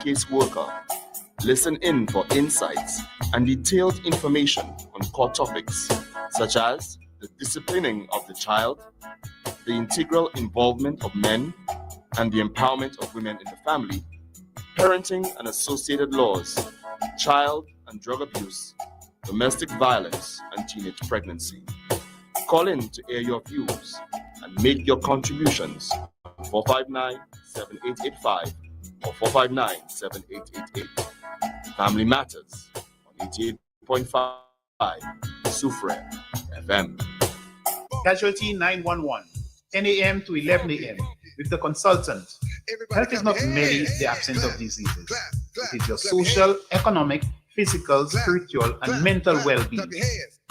caseworker. Listen in for insights and detailed information on core topics such as the disciplining of the child, the integral involvement of men, and the empowerment of women in the family, parenting and associated laws, child and drug abuse, domestic violence, and teenage pregnancy. Call in to air your views and make your contributions on 459-7885 or 459-7888. Family Matters on 88.5 Soufriere FM. Casualty 911, 10 a.m. to 11 a.m. with the consultant. Health is not merely the absence of diseases. It is your social, economic, physical, spiritual, and mental well-being.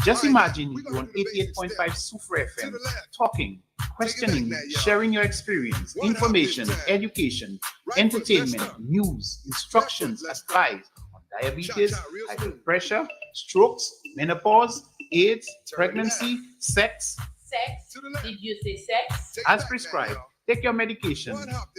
Just imagine you on 88.5 Soufriere FM, talking, questioning, sharing your experience, information, education, entertainment, news, instructions, advice on diabetes, high blood pressure, strokes, menopause, AIDS, pregnancy, sex. Sex? Did you say sex? As prescribed, take your medication,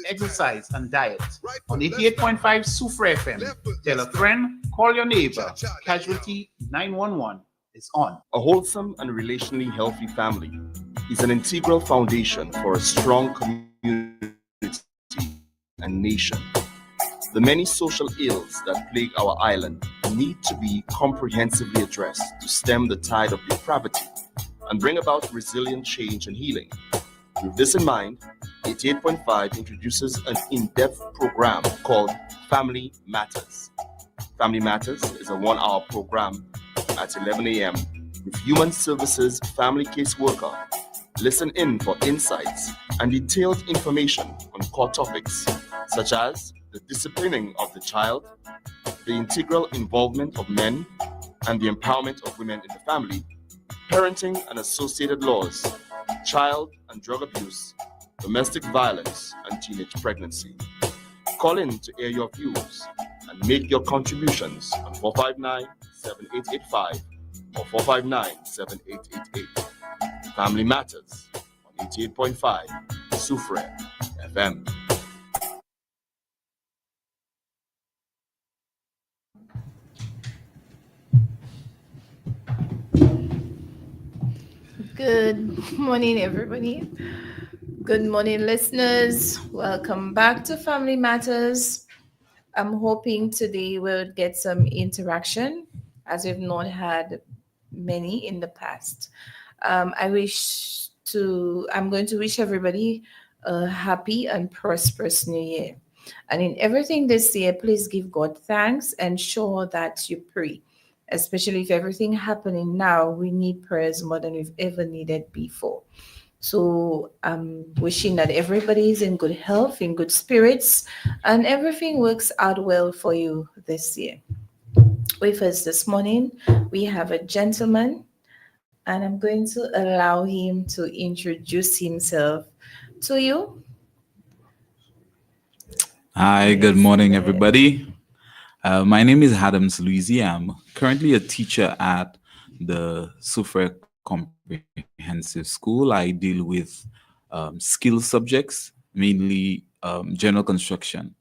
exercise, and diet. On 88.5 Soufriere FM, tell a friend, call your neighbor. Casualty 911 is on. A wholesome and relationally healthy family is an integral foundation for a strong community and nation. The many social ills that plague our island need to be comprehensively addressed to stem the tide of depravity and bring about resilient change and healing. With this in mind, 88.5 introduces an in-depth program called Family Matters. Family Matters is a 1-hour program at 11 a.m. with Human Services family caseworker. Listen in for insights and detailed information on core topics such as the disciplining of the child, the integral involvement of men, and the empowerment of women in the family, parenting and associated laws, child and drug abuse, domestic violence, and teenage pregnancy. Call in to air your views and make your contributions on 459-7885 or 459-7888. Family Matters on 88.5 Soufriere FM. Good morning, everybody. Good morning, listeners. Welcome back to Family Matters. I'm hoping today we'll get some interaction as we've not had many in the past. I'm going to wish everybody a happy and prosperous new year. And in everything this year, please give God thanks and show that you pray. Especially if everything happening now, we need prayers more than we've ever needed before. So I'm wishing that everybody is in good health, in good spirits, and everything works out well for you this year. With us this morning, we have a gentleman, and I'm going to allow him to introduce himself to you. Hi, good morning, everybody. My name is Adams Louisi. I'm currently a teacher at the Soufriere Comprehensive School. I deal with skill subjects, mainly general construction.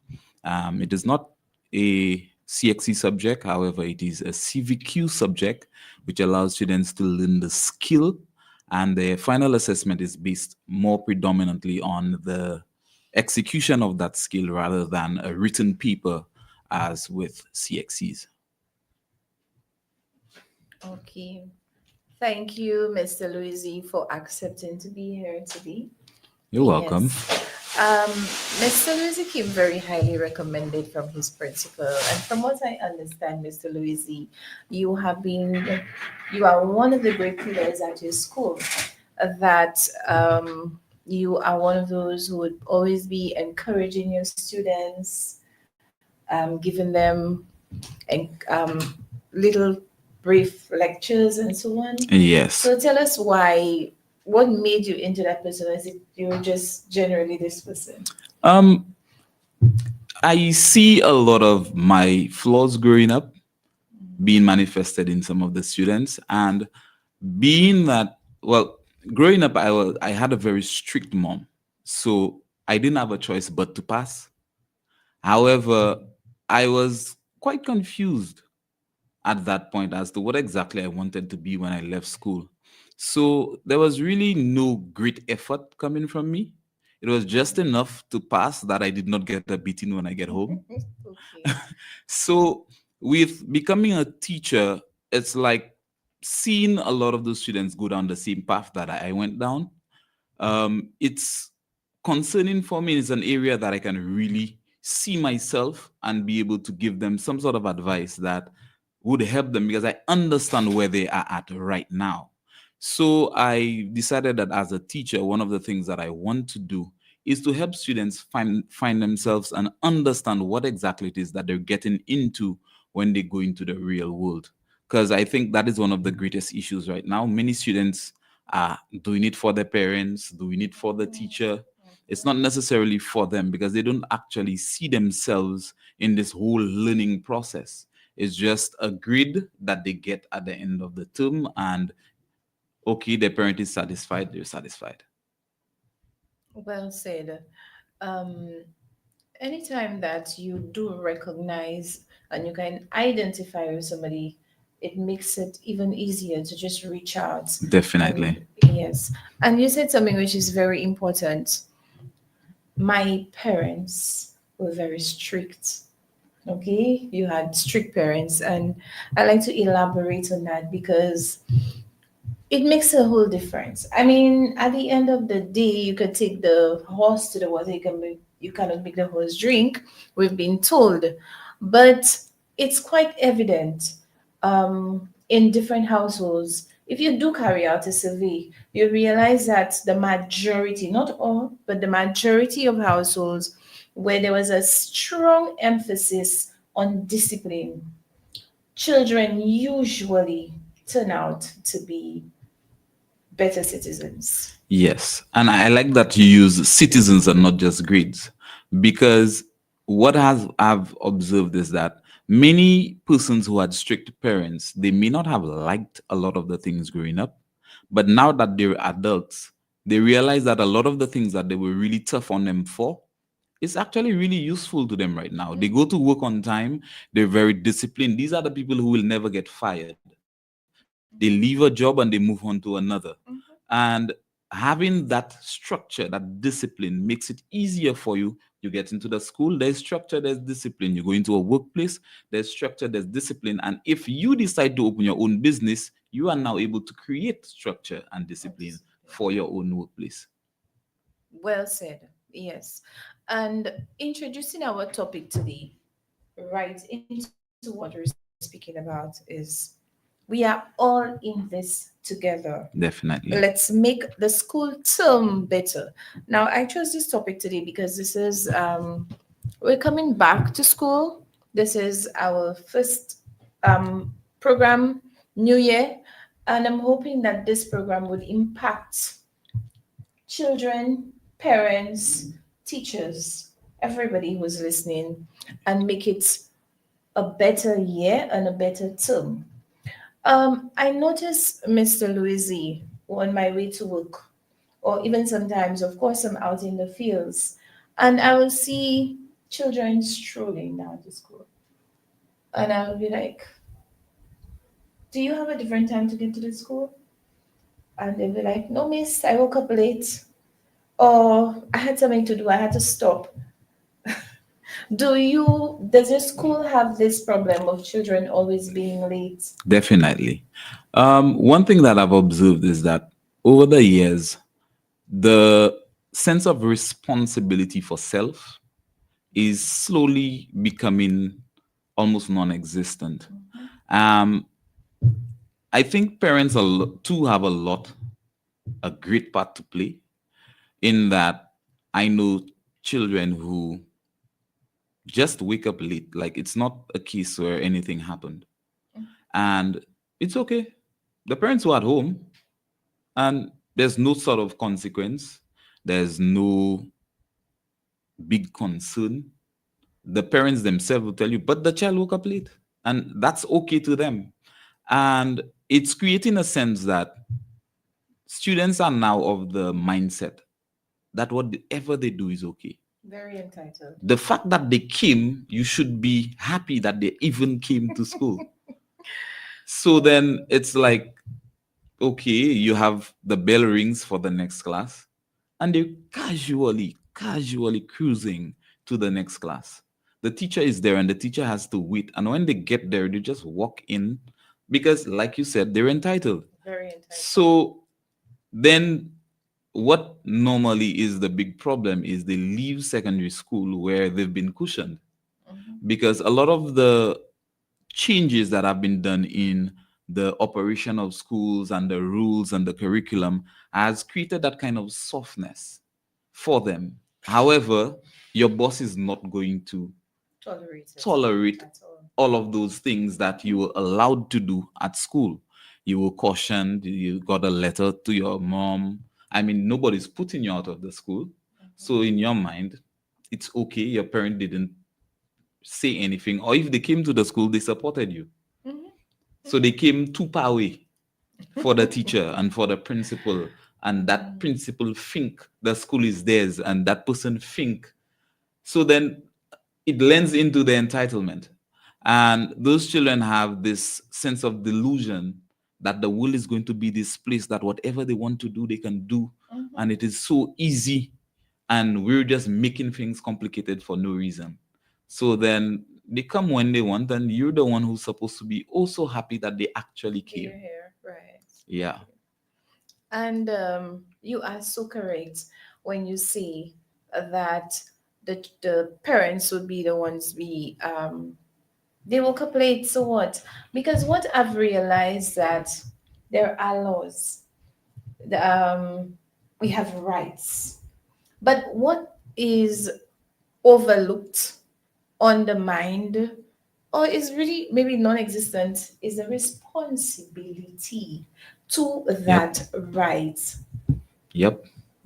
It is not a CXC subject, however, it is a CVQ subject, which allows students to learn the skill, and the final assessment is based more predominantly on the execution of that skill rather than a written paper as with CXCs. Okay. Thank you, Mr. Louisi, for accepting to be here today. You're welcome. Mr. Louisi came very highly recommended from his principal. And from what I understand, Mr. Louisi, you are one of the great pillars at your school, that you are one of those who would always be encouraging your students, giving them little brief lectures and so on. Yes. So tell us what made you into that person? Is it you were just generally this person? I see a lot of my flaws growing up being manifested in some of the students, and being that, well, growing up, I had a very strict mom, so I didn't have a choice but to pass. However, I was quite confused at that point as to what exactly I wanted to be when I left school. So there was really no great effort coming from me. It was just enough to pass that I did not get a beating when I get home. Okay. So with becoming a teacher, it's like seeing a lot of those students go down the same path that I went down. It's concerning for me. It's an area that I can really see myself and be able to give them some sort of advice that would help them because I understand where they are at right now. So I decided that as a teacher, one of the things that I want to do is to help students find themselves and understand what exactly it is that they're getting into when they go into the real world. Because I think that is one of the greatest issues right now. Many students are doing it for their parents, doing it for the teacher. It's not necessarily for them because they don't actually see themselves in this whole learning process. It's just a grade that they get at the end of the term, and okay, their parent is satisfied, they're satisfied. Well said. Um, Anytime that you do recognize and you can identify with somebody, it makes it even easier to just reach out. Definitely. And yes, and you said something which is very important. My parents were very strict. Okay, you had strict parents, and I like to elaborate on that because it makes a whole difference. I mean, at the end of the day, you could take the horse to the water. You cannot make the horse drink. We've been told, but it's quite evident in different households. If you do carry out a survey, you realize that the majority, not all, but the majority of households where there was a strong emphasis on discipline, children usually turn out to be better citizens. Yes. And I like that you use citizens and not just grades because what I've observed is that many persons who had strict parents, they may not have liked a lot of the things growing up, but now that they're adults, they realize that a lot of the things that they were really tough on them for is actually really useful to them right now. They go to work on time, they're very disciplined. These are the people who will never get fired. They leave a job and they move on to another. And having that structure, that discipline makes it easier for you. You get into the school, there's structure, there's discipline. You go into a workplace, there's structure, there's discipline. And if you decide to open your own business, you are now able to create structure and discipline for your own workplace. Well said. Yes. And introducing our topic today, right into what we're speaking about, is we are all in this together. Definitely. Let's make the school term better. Now, I chose this topic today because this is we're coming back to school. This is our first program, New Year, and I'm hoping that this program would impact children, parents, teachers, everybody who's listening, and make it a better year and a better term. I notice Mr. Louisi on my way to work, or even sometimes, of course, I'm out in the fields, and I will see children strolling down to school. And I will be like, do you have a different time to get to the school? And they'll be like, no, miss, I woke up late. Or I had something to do, I had to stop. Does your school have this problem of children always being late? Definitely. One thing that I've observed is that over the years, the sense of responsibility for self is slowly becoming almost non-existent. Um, I think parents too have a great part to play in that. I know children who just wake up late, like it's not a case where anything happened. And it's okay. The parents were at home and there's no sort of consequence. There's no big concern. The parents themselves will tell you, but the child woke up late. And that's okay to them. And it's creating a sense that students are now of the mindset that whatever they do is okay. Very entitled. The fact that they came, you should be happy that they even came to school. So then it's like, okay, you have the bell rings for the next class, and they're casually cruising to the next class. The teacher is there and the teacher has to wait. And when they get there, they just walk in because, like you said, they're entitled. Very entitled. So then what normally is the big problem is they leave secondary school where they've been cushioned, because a lot of the changes that have been done in the operation of schools and the rules and the curriculum has created that kind of softness for them. However, your boss is not going to tolerate at all. all of those things that you were allowed to do at school. You were cautioned, you got a letter to your mom. I mean, nobody's putting you out of the school. So in your mind, it's okay. Your parent didn't say anything. Or if they came to the school, they supported you. So they came too far away for the teacher and for the principal. And that principal think the school is theirs and that person think. So then it lends into the entitlement. And those children have this sense of delusion that the world is going to be this place that whatever they want to do, they can do. And it is so easy. And we're just making things complicated for no reason. So then they come when they want, and you're the one who's supposed to be also happy that they actually came. You're here, right? Yeah. And you are so correct when you say that the parents would be the ones they will calculate. So what? Because what I've realized that there are laws, we have rights, but what is overlooked, undermined, or is really maybe non-existent is the responsibility to that right. Yep.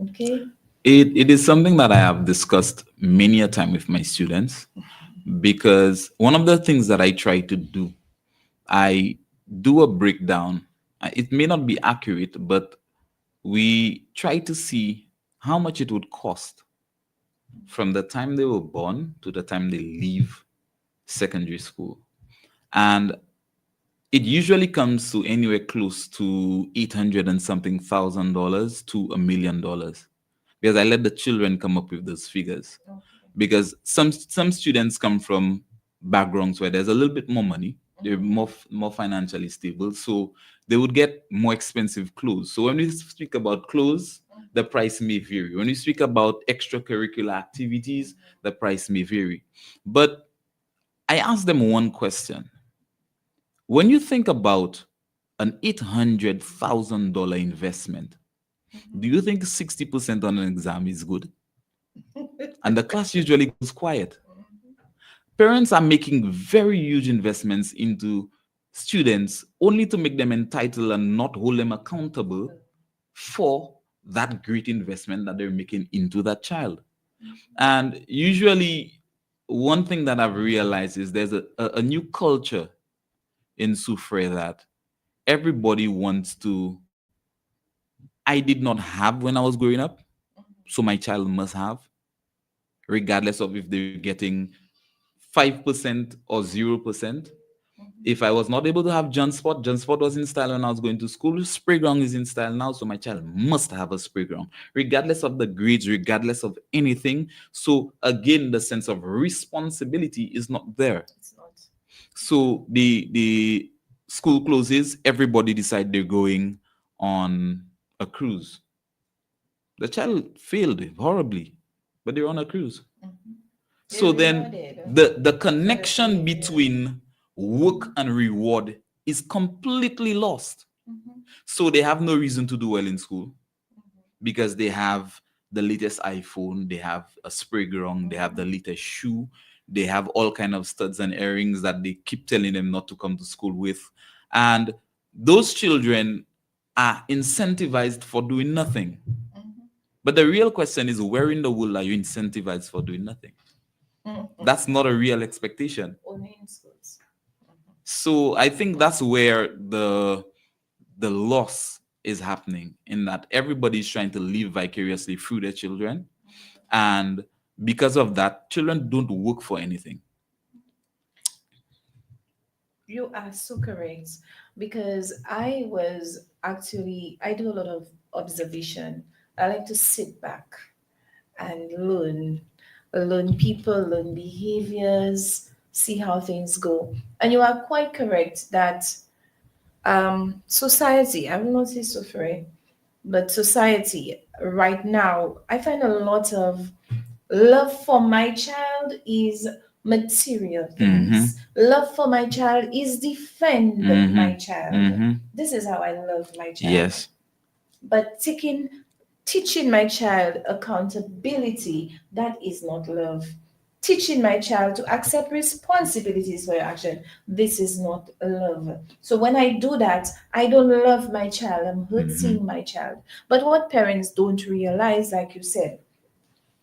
Okay. It is something that I have discussed many a time with my students, because one of the things that I try to do, I do a breakdown. It may not be accurate, but we try to see how much it would cost from the time they were born to the time they leave secondary school. And it usually comes to anywhere close to $800 and something thousand to $1 million, because I let the children come up with those figures. Okay. Because some students come from backgrounds where there's a little bit more money, they're more financially stable, so they would get more expensive clothes. So when we speak about clothes, the price may vary. When we speak about extracurricular activities, the price may vary. But I asked them one question. When you think about an $800,000 investment, do you think 60% on an exam is good? And the class usually goes quiet. Parents are making very huge investments into students only to make them entitled and not hold them accountable for that great investment that they're making into that child. And usually, one thing that I've realized is there's a new culture in Soufriere that everybody wants to. I did not have when I was growing up, so my child must have, regardless of if they're getting 5% or 0%. If I was not able to have JanSport was in style when I was going to school. Sprayground is in style now, so my child must have a Sprayground, regardless of the grades, regardless of anything. So again, the sense of responsibility is not there. It's not. So the school closes, everybody decide they're going on a cruise. The child failed horribly, but they're on a cruise. So then the connection between work and reward is completely lost. So they have no reason to do well in school because they have the latest iPhone, they have a Sprayground, they have the latest shoe, they have all kind of studs and earrings that they keep telling them not to come to school with. And those children are incentivized for doing nothing. But the real question is, where in the world are you incentivized for doing nothing? That's not a real expectation. Only in schools. So I think that's where the loss is happening, in that everybody's trying to live vicariously through their children, and Because of that, children don't work for anything. You are so correct, because I do a lot of observation. I like to sit back and learn people, learn behaviors, see how things go. And you are quite correct that society, I will not say suffering, but society right now, I find a lot of love for my child is material Mm-hmm. things. Love for my child is defend my child. Mm-hmm. This is how I love my child. Yes. But teaching my child accountability, that is not love. Teaching my child to accept responsibilities for your action, this is not love. So when I do that, I don't love my child, I'm hurting my child. But what parents don't realize, like you said,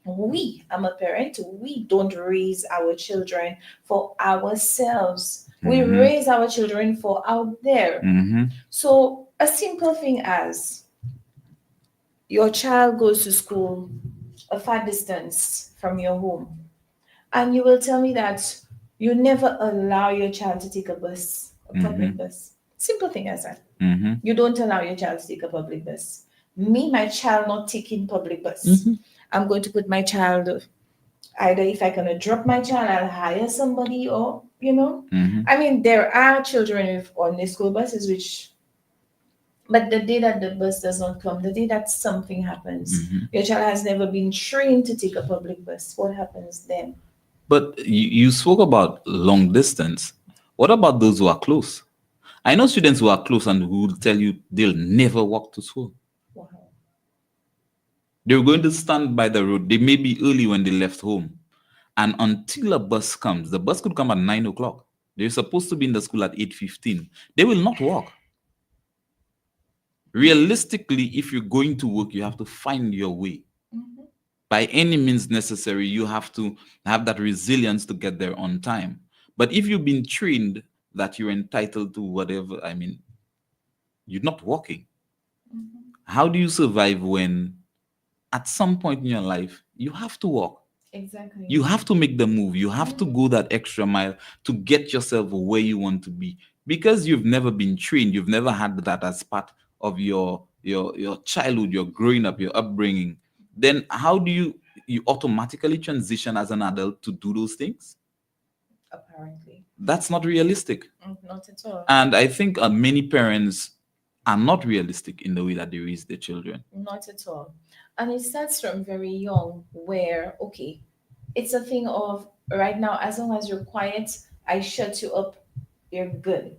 I'm a parent, we don't raise our children for ourselves. We raise our children for out there. Mm-hmm. So a simple thing as your child goes to school a far distance from your home, and you will tell me that you never allow your child to take a bus, a public bus. Simple thing as that. Mm-hmm. You don't allow your child to take a public bus. Me, my child not taking public bus. I'm going to put my child, either if I can drop my child, I'll hire somebody, or I mean, there are children on the school buses which, but the day that the bus does not come, the day that something happens, your child has never been trained to take a public bus, what happens then? But you spoke about long distance. What about those who are close? I know students who are close and who will tell you they'll never walk to school. Wow. They're going to stand by the road. They may be early when they left home. And until a bus comes, the bus could come at 9 o'clock. They're supposed to be in the school at 8:15. They will not walk. Realistically, if you're going to work, you have to find your way. By any means necessary, you have to have that resilience to get there on time. But if you've been trained that you're entitled to whatever, I mean, you're not walking. How do you survive when at some point in your life, you have to walk? Exactly. You have to make the move. You have to go that extra mile to get yourself where you want to be. Because you've never been trained, you've never had that as part of your childhood, your growing up, your upbringing. Then how do you automatically transition as an adult to do those things? Apparently. That's not realistic. Not at all. And I think many parents are not realistic in the way that they raise their children. Not at all. And it starts from very young, where, okay, it's a thing of right now, as long as you're quiet, I shut you up, you're good.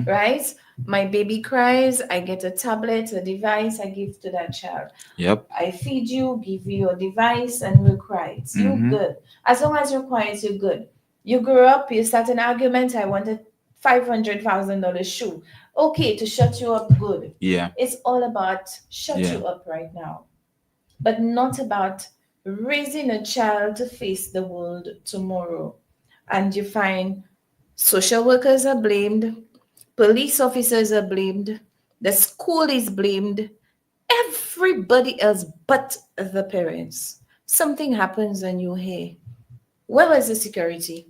Right? My baby cries, I get a tablet, a device, I give to that child. Yep. I feed you, give you your device, and we'll cry. It's you're good. As long as you're quiet, you're good. You grow up, you start an argument, I want a $500,000 shoe. Okay, to shut you up, good. Yeah. It's all about shut you up right now, but not about raising a child to face the world tomorrow. And you find social workers are blamed, police officers are blamed, the school is blamed, everybody else but the parents. Something happens and you hear, where was the security?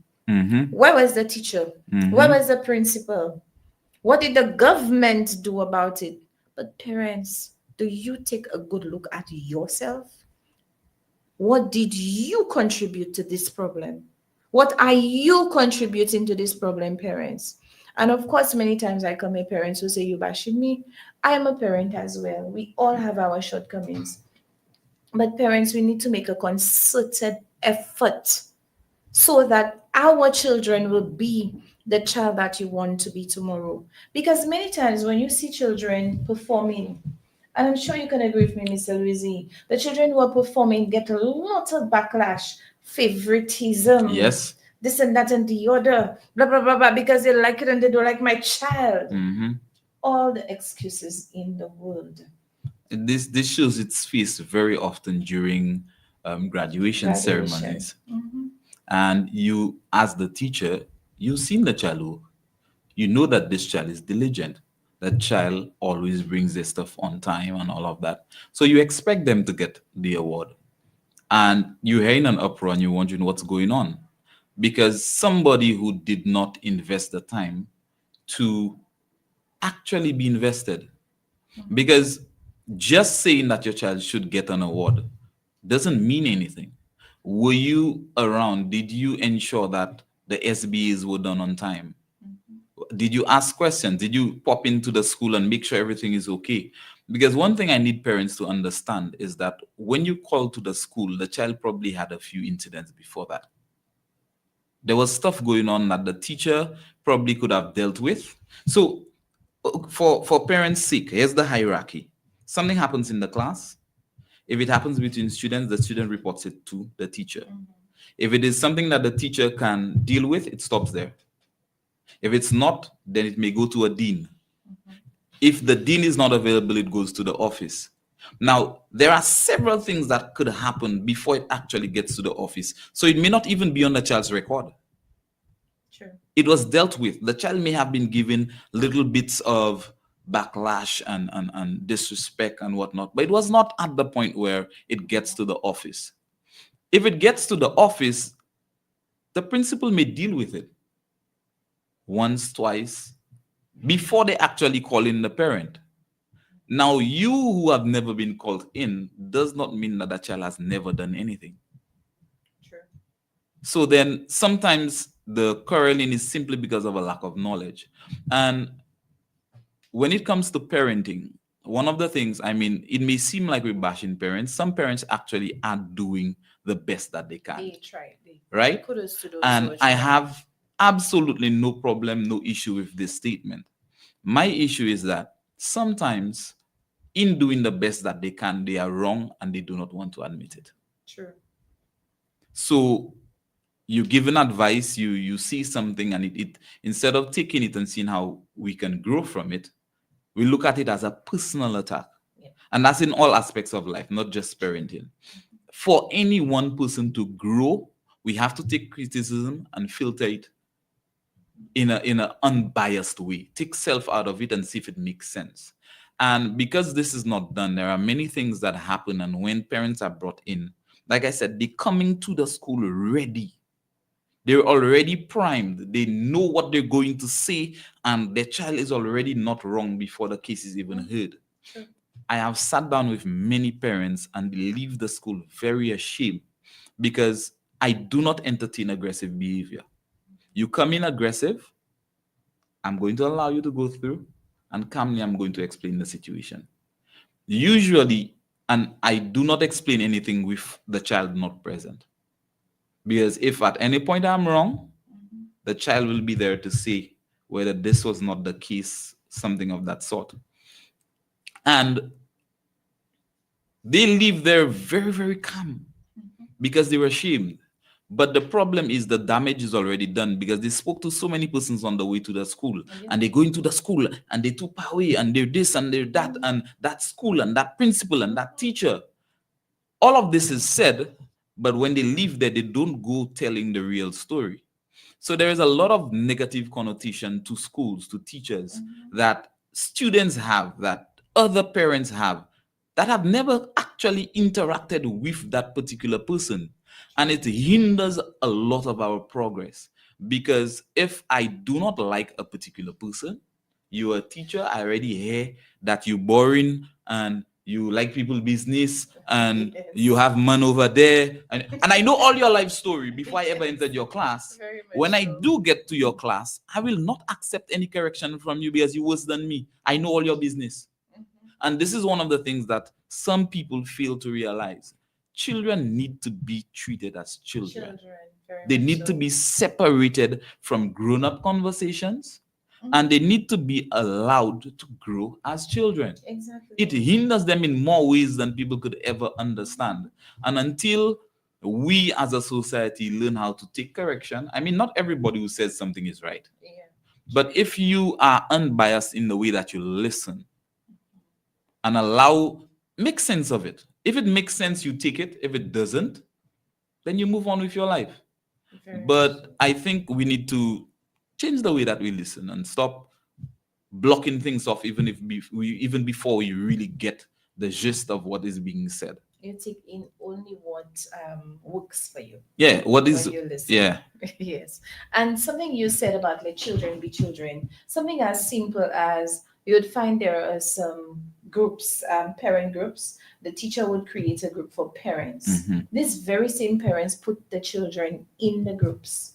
Where was the teacher? Where was the principal? What did the government do about it? But parents, do you take a good look at yourself? What did you contribute to this problem? What are you contributing to this problem, parents? And of course, many times I come here, parents who say, you bashing me. I am a parent as well. We all have our shortcomings. But parents, we need to make a concerted effort so that our children will be the child that you want to be tomorrow. Because many times when you see children performing, and I'm sure you can agree with me, Mr. Louisi, the children who are performing get a lot of backlash, favoritism. Yes. This and that and the other, blah, blah, blah, blah, because they like it and they don't like my child. All the excuses in the world. This shows its face very often during graduation ceremonies. And you, as the teacher, you've seen the child work. You know that this child is diligent. That child always brings their stuff on time and all of that. So you expect them to get the award. and you're hearing an uproar and you're wondering what's going on, because somebody who did not invest the time to actually be invested. Because just saying that your child should get an award doesn't mean anything. Were you around? Did you ensure that the SBAs were done on time? Did you ask questions? Did you pop into the school and make sure everything is okay? Because one thing I need parents to understand is that when you call to the school, the child probably had a few incidents before that. There was stuff going on that the teacher probably could have dealt with. So for parents' sake, here's the hierarchy. Something happens in the class. If it happens between students, the student reports it to the teacher. If it is something that the teacher can deal with, it stops there. If it's not, then it may go to a dean. If the dean is not available, it goes to the office. Now, there are several things that could happen before it actually gets to the office. So it may not even be on the child's record. True. It was dealt with. The child may have been given little bits of backlash and disrespect and whatnot, but it was not at the point where it gets to the office. If it gets to the office, the principal may deal with it once, twice, before they actually call in the parent. Now, you who have never been called in does not mean that the child has never done anything. True. So then sometimes the quarreling is simply because of a lack of knowledge. And when it comes to parenting, one of the things, I mean, it may seem like we're bashing parents. Some parents actually are doing the best that they can. They tried. Right? Kudos to those And who are I trying. have absolutely no problem, no issue with this statement. My issue is that sometimes in doing the best that they can, they are wrong and they do not want to admit it. True. So you give an advice, you see something, and it instead of taking it and seeing how we can grow from it, we look at it as a personal attack. Yeah. And that's in all aspects of life, not just parenting. For any one person to grow, we have to take criticism and filter it in an unbiased way. Take self out of it and see if it makes sense. And because this is not done, there are many things that happen. And when parents are brought in, like I said, they're coming to the school ready. They're already primed. They know what they're going to say, and their child is already not wrong before the case is even heard. Sure. I have sat down with many parents and they leave the school very ashamed because I do not entertain aggressive behavior. You come in aggressive, I'm going to allow you to go through, and calmly I'm going to explain the situation. Usually, and I do not explain anything with the child not present. Because if at any point I'm wrong, the child will be there to say whether this was not the case, something of that sort. And they leave there very, very calm because they were ashamed. But the problem is the damage is already done because they spoke to so many persons on the way to the school, and they go into the school and they took away and they're this and they're that, and that school and that principal and that teacher. All of this is said, but when they leave there, they don't go telling the real story. So there is a lot of negative connotation to schools, to teachers, that students have, that other parents have, that have never actually interacted with that particular person. And it hinders a lot of our progress. Because if I do not like a particular person, you're a teacher, I already hear that you're boring and you like people business and Yes. you have man over there. And I know all your life story before I ever entered your class. Very much When I so. do get to your class, I will not accept any correction from you because you're worse than me. I know all your business. And this is one of the things that some people fail to realize. Children need to be treated as children. Very They much need so. to be separated from grown-up conversations, and they need to be allowed to grow as children. Exactly. It hinders them in more ways than people could ever understand. And until we as a society learn how to take correction, I mean, not everybody who says something is right. Yeah. But if you are unbiased in the way that you listen and make sense of it. If it makes sense, you take it. If it doesn't, then you move on with your life. Very much But I think we need to change the way that we listen and stop blocking things off even before we really get the gist of what is being said. you take in only what works for you Yeah, what is, when you listen. yeah, Yes. And something you said about let children be children, something as simple as you would find there are some groups, parent groups. The teacher would create a group for parents. mhm. These very same parents put the children in the groups.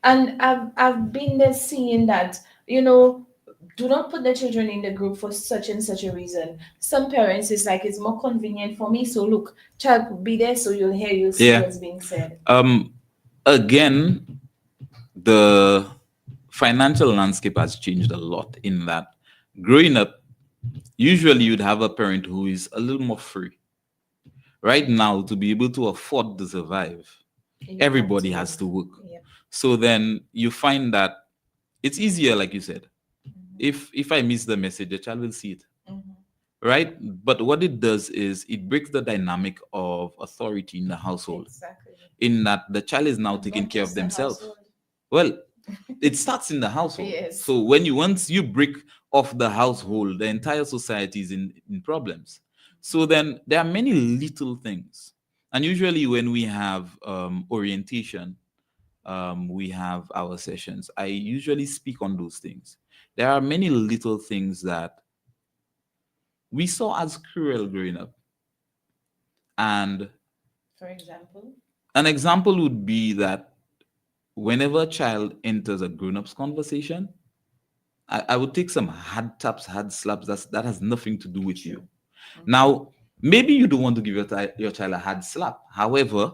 And I've been there seeing that, do not put the children in the group for such and such a reason. Some parents is like it's more convenient for me. So look, child, be there so you'll see Yeah. what's being said. Again, the financial landscape has changed a lot in that growing up, usually you'd have a parent who is a little more free. Right now, to be able to afford to survive, You have everybody to has work. to work. Yeah. So then you find that it's easier, like you said. If I miss the message, the child will see it. Mhm. Right? But what it does is it breaks the dynamic of authority in the household, Exactly. in that the child is now And taking not care of just the themselves. household. Well, it starts in the household. Yes. So once you break off the household, the entire society is in problems. So then there are many little things. And usually when we have orientation, we have our sessions, I usually speak on those things. There are many little things that we saw as cruel growing up. And For example. an example would be that whenever a child enters a grown-up's conversation, I would take some hard taps, hard slaps. That has nothing to do with you. Now, maybe you don't want to give your child a hard slap. However,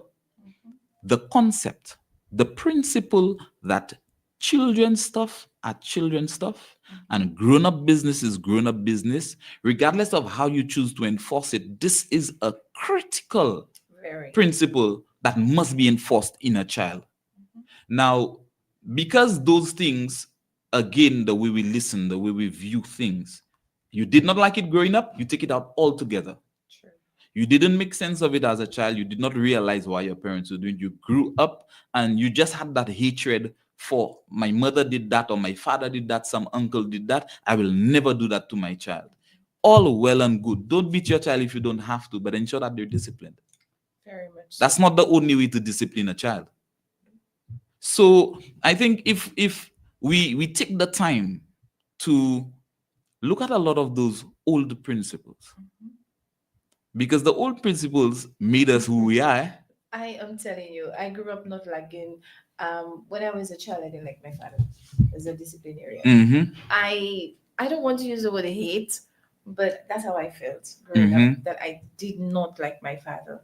the concept, the principle that children stuff are children stuff and grown-up business is grown-up business, regardless of how you choose to enforce it, this is a critical Very. principle that must be enforced in a child. Now, because those things, again, the way we listen, the way we view things, you did not like it growing up, you take it out altogether. True. You didn't make sense of it as a child. You did not realize why your parents were doing. You grew up and you just had that hatred for my mother did that or my father did that, some uncle did that. I will never do that to my child. All well and good. Don't beat your child if you don't have to, but ensure that they're disciplined. Very much. So. That's not the only way to discipline a child. So I think if we take the time to look at a lot of those old principles, because the old principles made us who we are. I am telling you, I grew up not liking. When I was a child, I didn't like my father as a disciplinarian. Mm-hmm. I don't want to use the word hate, but that's how I felt growing up. That I did not like my father,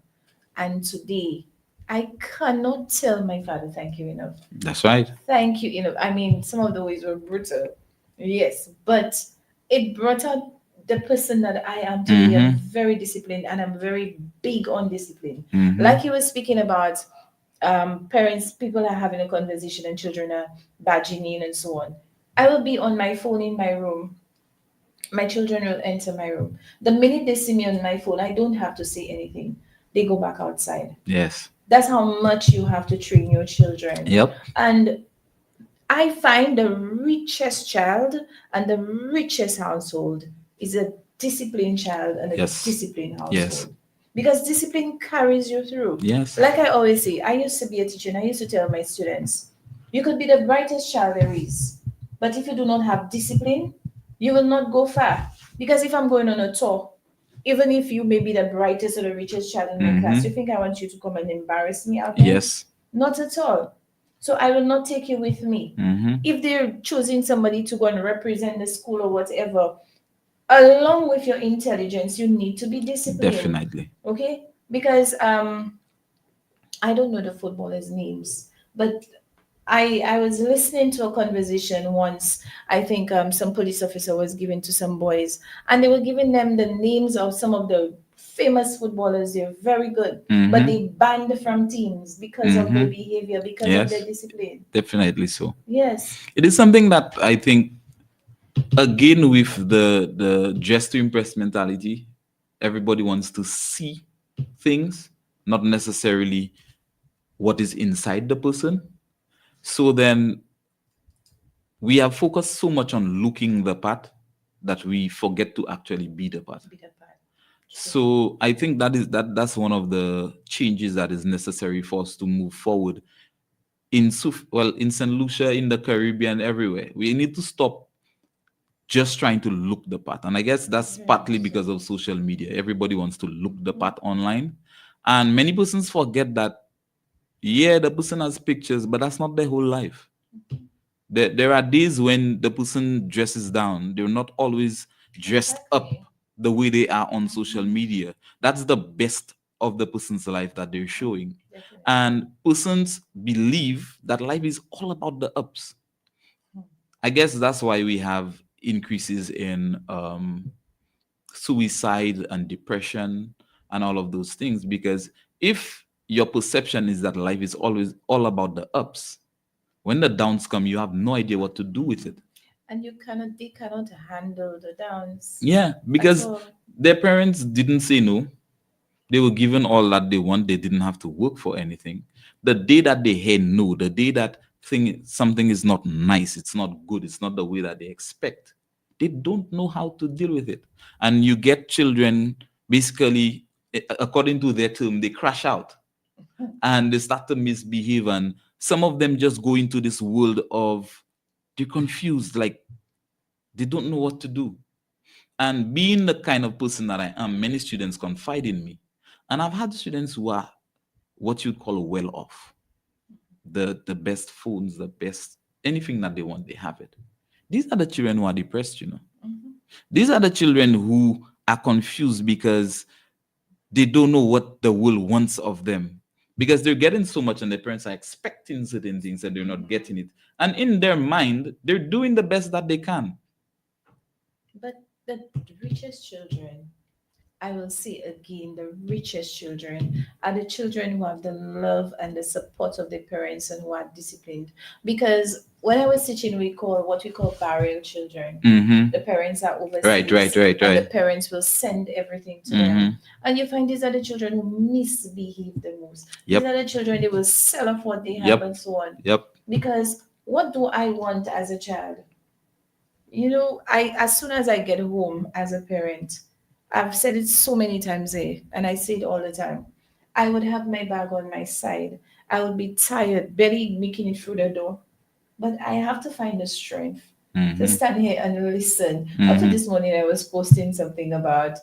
and today I cannot tell my father thank you enough. That's right. Thank you enough. I mean, some of the ways were brutal, yes, but it brought out the person that I am today. I'm very disciplined, and I'm very big on discipline. Like you were speaking about, parents, people are having a conversation and children are badging in and so on. I will be on my phone in my room. My children will enter my room. The minute they see me on my phone, I don't have to say anything. They go back outside. Yes. That's how much you have to train your children. Yep. And I find the richest child and the richest household is a disciplined child and a Yes. disciplined household. Yes. Because discipline carries you through. Yes. Like I always say, I used to be a teacher and I used to tell my students, you could be the brightest child there is, but if you do not have discipline, you will not go far. Because if I'm going on a tour, even if you may be the brightest or the richest child in my class, you think I want you to come and embarrass me out there? Yes. Not at all. So I will not take you with me. If they're choosing somebody to go and represent the school or whatever, along with your intelligence, you need to be disciplined. Definitely. Okay? Because I don't know the footballers' names, but I was listening to a conversation once. I think some police officer was giving to some boys, and they were giving them the names of some of the famous footballers. They're very good, but they banned from teams because of their behavior, because of Yes. their discipline. Definitely so. Yes. It is something that I think, again, with the just to impress mentality, everybody wants to see things, not necessarily what is inside the person. So then we have focused so much on looking the part that we forget to actually be the part. Be the part. So I think that's one of the changes that is necessary for us to move forward in St. Lucia, in the Caribbean, everywhere. We need to stop just trying to look the part. And I guess that's partly because of social media. Everybody wants to look the part online. And many persons forget that, yeah, the person has pictures, but that's not their whole life. There are days when the person dresses down. They're not always dressed up the way they are on social media. That's the best of the person's life that they're showing. And persons believe that life is all about the ups. I guess that's why we have increases in suicide and depression and all of those things. Because if your perception is that life is always all about the ups, when the downs come, you have no idea what to do with it. And they cannot handle the downs. Yeah, because all. their parents didn't say no. They were given all that they want. They didn't have to work for anything. The day that they hear no, the day that something is not nice, it's not good, it's not the way that they expect, they don't know how to deal with it. And you get children, basically, according to their term, they crash out and they start to misbehave. And some of them just go into this world of, they're confused, like they don't know what to do. And being the kind of person that I am, many students confide in me. And I've had students who are what you'd call well off. The best phones, the best, anything that they want, they have it. These are the children who are depressed, These are the children who are confused because they don't know what the world wants of them. Because they're getting so much and their parents are expecting certain things and they're not getting it. And in their mind, they're doing the best that they can. But the richest children, I will say again, the richest children are the children who have the love and the support of their parents and who are disciplined. Because when I was teaching, we call what we call barrier children. Mm-hmm. The parents are overseas. Right. And the parents will send everything to them. And you find these are the children who misbehave the most. Yep. These are the children, they will sell off what they have and so on. Yep. Because what do I want as a child? As soon as I get home as a parent, I've said it so many times and I say it all the time. I would have my bag on my side. I would be tired, barely making it through the door. But I have to find the strength to stand here and listen. After this morning, I was posting something about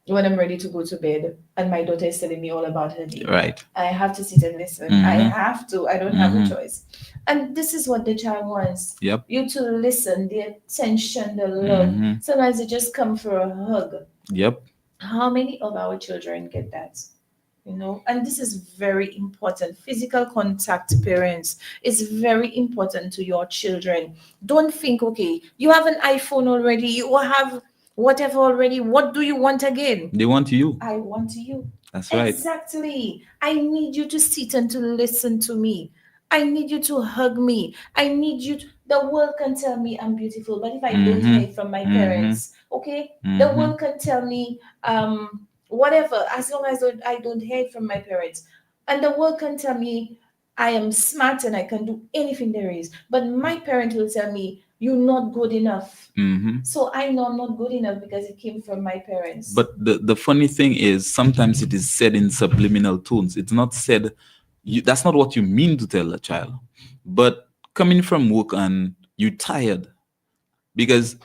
when I'm ready to go to bed, and my daughter is telling me all about her day. Right. I have to sit and listen. I have to. I don't have a choice. And this is what the child wants. Yep. You to listen, the attention, the love. Sometimes they just come for a hug. Yep. How many of our children get that? And this is very important. Physical contact, parents, is very important to your children. Don't think, okay, you have an iPhone already, you have whatever already. What do you want again? They want you. I want you. That's right. Exactly. I need you to sit and to listen to me. I need you to hug me. I need you the world can tell me I'm beautiful, but if I don't hear it from my parents, okay, the world can tell me whatever, as long as I don't hear it from my parents. And the world can tell me I am smart and I can do anything there is. But my parent will tell me, you're not good enough. So I know I'm not good enough because it came from my parents. But the funny thing is, sometimes it is said in subliminal tones. It's not said, that's not what you mean to tell a child. But coming from work and you're tired, because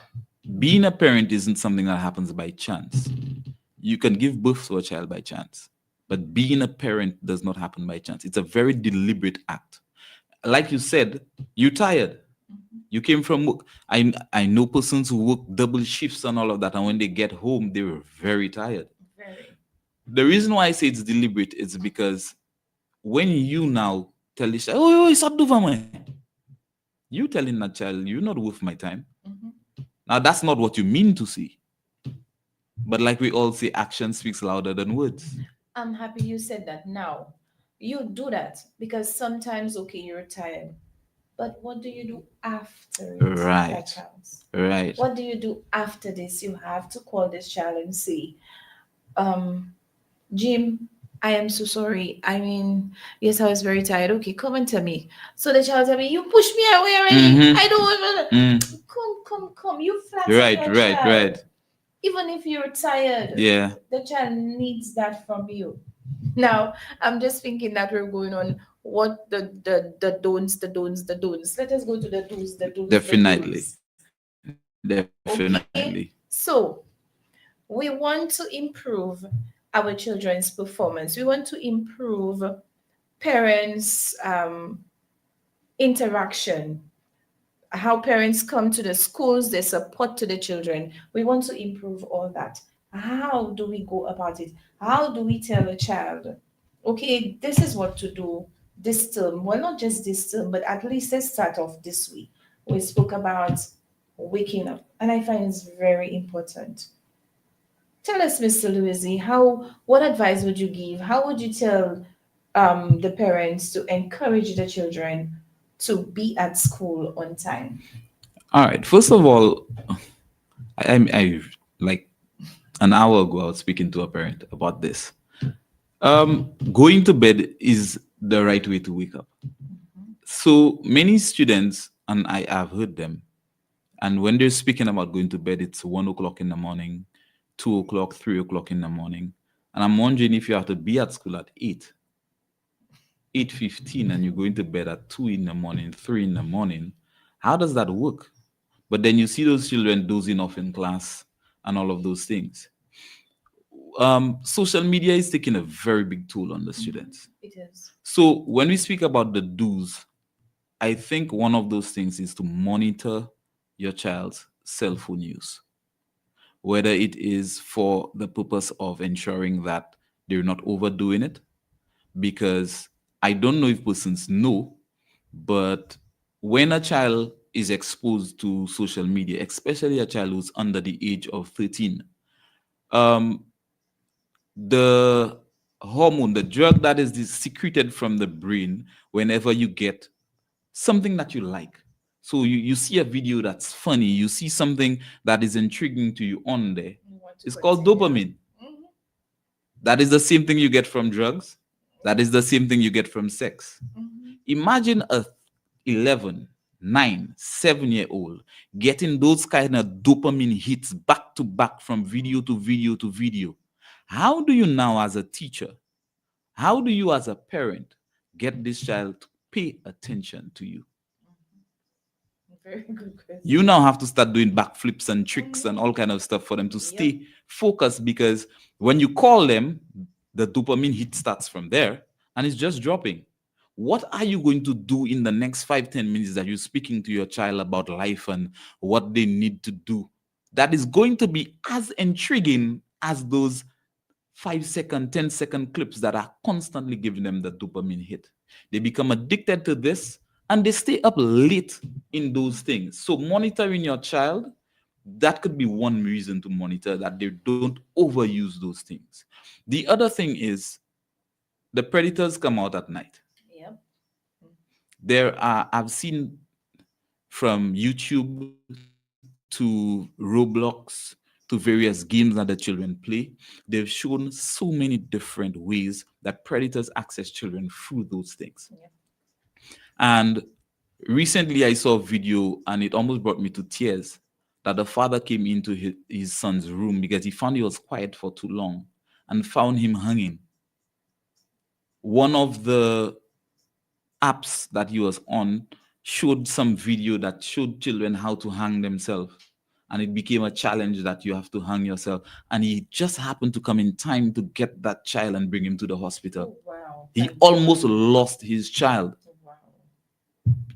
being a parent isn't something that happens by chance. You can give birth to a child by chance, but being a parent does not happen by chance. It's a very deliberate act. Like you said, you're tired. You came from work. I know persons who work double shifts and all of that, and when they get home, they were very tired. The reason why I say it's deliberate is because when you now tell the child, oh, stop doing that, you telling that child, you're not worth my time. Now, that's not what you mean to say. But like we all say, action speaks louder than words. I'm happy you said that. Now, you do that because sometimes, okay, you're tired. But what do you do after it? Right. That counts. Right. What do you do after this? You have to call this child and say, Jim, I am so sorry. I mean, yes, I was very tired. Okay, come and tell me. So the child tell me, you pushed me away already. I don't want to. Come. You flatter Right. your child. Even if you're tired, Yeah, the child needs that from you. Now, I'm just thinking that we're going on what the don'ts, the don'ts, the don'ts. Let us go to the do's, the do's, the definitely. do's. Definitely. Okay? So, we want to improve our children's performance. We want to improve parents' interaction, how parents come to the schools, their support to the children. We want to improve all that. How do we go about it? How do we tell a child, okay, this is what to do this term? Well, not just this term, but at least let's start off this week. We spoke about waking up, and I find it's very important. Tell us, Mr. Louisi, what advice would you give? How would you tell the parents to encourage the children to be at school on time? All right. First of all, I like an hour ago I was speaking to a parent about this. Going to bed is the right way to wake up. So many students, and I have heard them, and when they're speaking about going to bed, it's 1 o'clock in the morning, 2 o'clock, 3 o'clock in the morning. And I'm wondering if you have to be at school at 8:15, and you're going to bed at 2 in the morning, 3 in the morning. How does that work? But then you see those children dozing off in class and all of those things. Social media is taking a very big toll on the students. It is. So when we speak about the do's, I think one of those things is to monitor your child's cell phone use, whether it is for the purpose of ensuring that they're not overdoing it, because I don't know if persons know, but when a child is exposed to social media, especially a child who's under the age of 13, um, the hormone, the drug that is secreted from the brain whenever you get something that you like. So you see a video that's funny, you see something that is intriguing to you on there. You want to It's called continue. dopamine. That is the same thing you get from drugs. That is the same thing you get from sex. Imagine a 11, 9, 7-year-old getting those kind of dopamine hits back to back from video to video to video. How do you now, as a teacher, how do you, as a parent, get this child to pay attention to you? Very good question. You now have to start doing backflips and tricks and all kind of stuff for them to stay focused, because when you call them, the dopamine hit starts from there and it's just dropping. What are you going to do in the next 5-10 minutes that you're speaking to your child about life and what they need to do? That is going to be as intriguing as those 5-second, 10-second clips that are constantly giving them the dopamine hit. They become addicted to this and they stay up late in those things. So monitoring your child, that could be one reason to monitor that they don't overuse those things. The other thing is the predators come out at night. I've seen from YouTube to Roblox to various games that the children play, they've shown so many different ways that predators access children through those things. And recently I saw a video and it almost brought me to tears that the father came into his son's room because he found he was quiet for too long and found him hanging. One of the apps that he was on showed some video that showed children how to hang themselves. And it became a challenge that you have to hang yourself. And he just happened to come in time to get that child and bring him to the hospital. Oh, wow. He almost lost his child. Wow.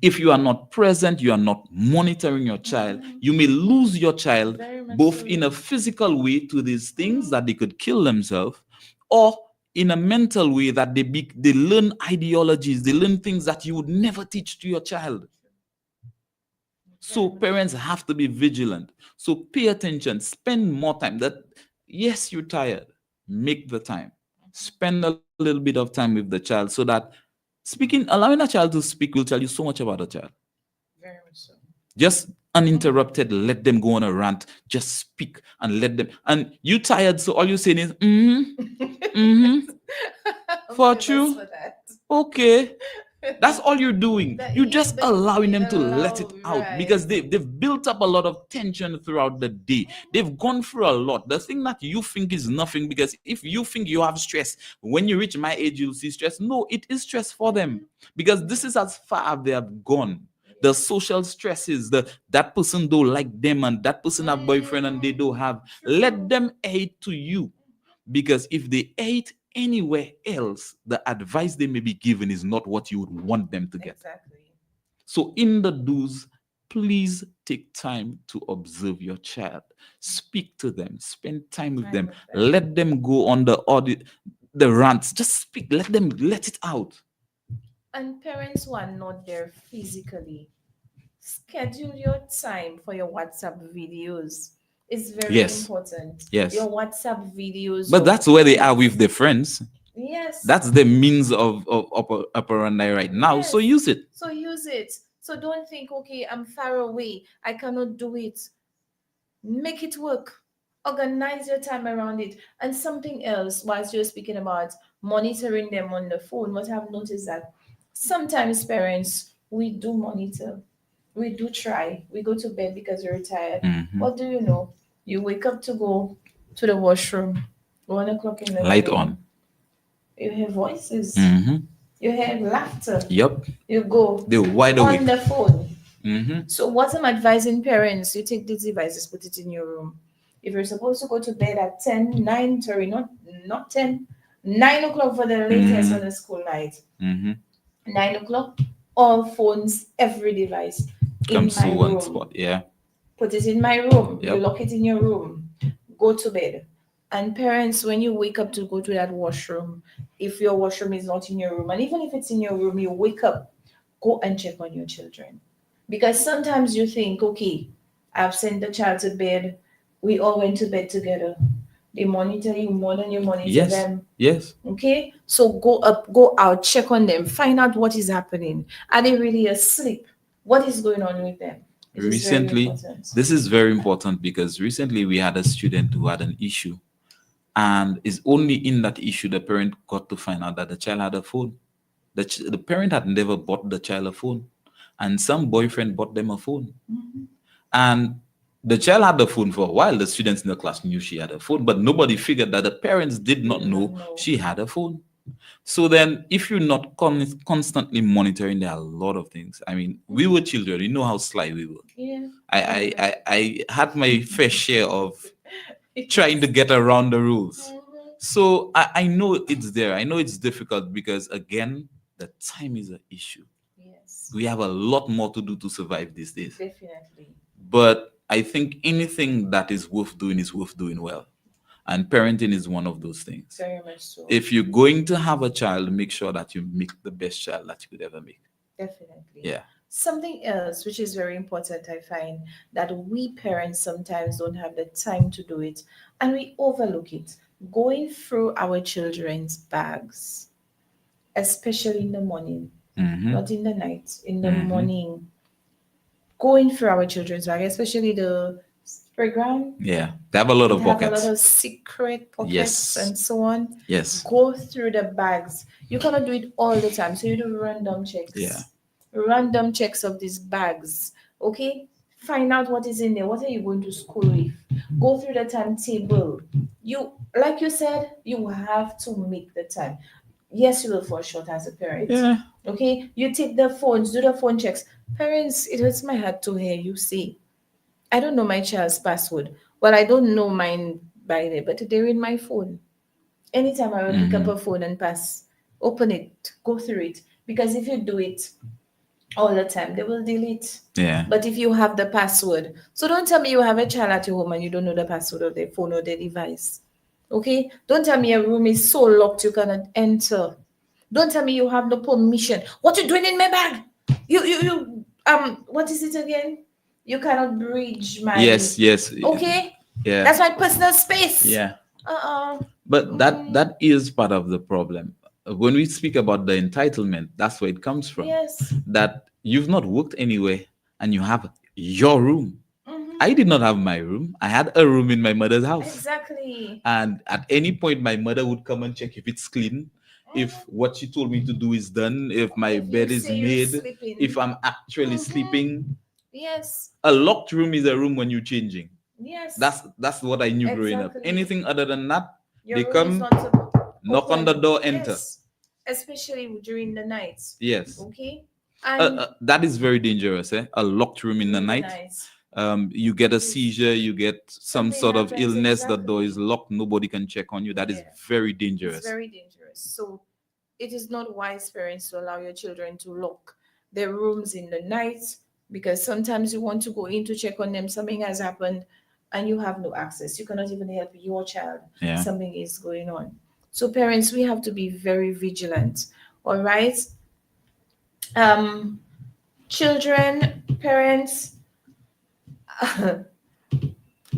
If you are not present, you are not monitoring your child, you may lose your child Very much both so. in a physical way to these things that they could kill themselves, or in a mental way that they learn ideologies, they learn things that you would never teach to your child. So parents have to be vigilant. So pay attention, spend more time. That yes, you're tired, make the time. Spend a little bit of time with the child so that allowing a child to speak will tell you so much about a child. Very much so. Just uninterrupted, let them go on a rant, just speak and let them. And you tired, so all you're saying is, for Famous you, for that. okay. That's all you're doing. That You're you just but allowing you them to let it allow, out because right? they've built up a lot of tension throughout the day. They've gone through a lot. The thing that you think is nothing, because if you think you have stress, when you reach my age, you'll see stress. No, it is stress for them because this is as far as they have gone. The social stresses, that person don't like them and that person have boyfriend and they don't have. Let them hate to you, because if they hate anywhere else, the advice they may be given is not what you would want them to get. Exactly. So in the do's, please take time to observe your child, speak to them, spend time with Time them, with them. let them go on the rants, just speak, let them let it out. And parents who are not there physically, schedule your time for your WhatsApp videos. It's very Yes. important. Yes. Your WhatsApp videos. But your that's where they are kids. with their friends. Yes. That's the means of operandi right now. So Yes. use it. So use it. So don't think, okay, I'm far away, I cannot do it. Make it work. Organize your time around it. And something else, whilst you're speaking about monitoring them on the phone, what I've noticed that sometimes parents, we do monitor, we do try, we go to bed because we're tired. Mhm. What do you know? You wake up to go to the washroom, 1 o'clock in the Light morning. on. You hear voices, Mhm. you hear laughter, Yep. you go They're wide on awake. the phone. Mhm. So what I'm advising parents, you take these devices, put it in your room. If you're supposed to go to bed at 10, 9, sorry, not 10, 9 o'clock for the latest on the school night, Mhm. 9 o'clock, all phones, every device in Comes to my one room. spot. Yeah. Put it in my room. You Yep. lock it in your room. Go to bed. And parents, when you wake up to go to that washroom, if your washroom is not in your room, and even if it's in your room, you wake up, go and check on your children. Because sometimes you think, okay, I've sent the child to bed, we all went to bed together. They monitor you more than you monitor Yes. them. Yes. Okay? So go up, go out, check on them, find out what is happening. Are they really asleep? What is going on with them? It is very Recently, important. this is very important because recently we had a student who had an issue, and it's only in that issue the parent got to find out that the child had a phone. The parent had never bought the child a phone, and some boyfriend bought them a phone. And the child had the phone for a while. The students in the class knew she had a phone, but nobody figured that the parents did not Did not know know. she had a phone. So then, if you're not constantly monitoring, there are a lot of things. I mean, we were children. You know how sly we were. Yeah. I had my fair share of trying to get around the rules. Mhm. So I know it's there. I know it's difficult because, again, the time is an issue. Yes. We have a lot more to do to survive these days. Definitely. But I think anything that is worth doing is worth doing well. And parenting is one of those things. Very much so. If you're going to have a child, make sure that you make the best child that you could ever make. Definitely. Yeah. Something else which is very important, I find that we parents sometimes don't have the time to do it and we overlook it. Going through our children's bags, especially in the morning, Mhm. not in the night, in the Mhm. morning, going through our children's bag, especially the playground. Yeah. They have a lot It of have a pockets. lot of secret pockets Yes. and so on. Yes. Go through the bags. You cannot do it all the time. So you do random checks. Yeah. Random checks of these bags. Okay? Find out what is in there. What are you going to school with? Go through the timetable. You, like you said, you have to make the time. Yes, you will fall short as a parent. Yeah. Okay? You take the phones, do the phone checks. Parents, it hurts my heart to hear you say, I don't know my child's password. Well, I don't know mine by there, but they're in my phone. Anytime I will pick up a phone and open it, go through it. Because if you do it all the time, they will delete. Yeah. But if you have the password, so don't tell me you have a child at your home and you don't know the password of their phone or their device. Okay? Don't tell me your room is so locked you cannot enter. Don't tell me you have no permission. What you doing in my bag? You what is it again? You cannot breach my Yes. Yes. Okay? Yeah. That's my personal space. Yeah. Uh-uh. But that is part of the problem. When we speak about the entitlement, that's where it comes from. Yes. That you've not worked anywhere and you have your room. Mhm. I did not have my room. I had a room in my mother's house. Exactly. And at any point, my mother would come and check if it's clean. if what she told me to do is done, if my If you bed is say you're made, sleeping. if I'm actually Mhm. sleeping. Yes, A locked room is a room when you're changing. yes. That's what I knew growing up. Exactly. Anything other than that, Your they room is come, not to knock on the open. door, enter. Yes, especially during the nights. Yes. Okay, and That is very dangerous, eh? A locked room in the during the night. nights. You get a seizure, you get some Something sort of happens, illness, the door exactly. is locked, nobody can check on you. That is Yeah. very It's dangerous. very dangerous. So it is not wise, parents, to allow your children to lock their rooms in the night, because sometimes you want to go in to check on them, something has happened, and you have no access. You cannot even help your child. Yeah. Something is going on. So parents, we have to be very vigilant. All right. Children, parents,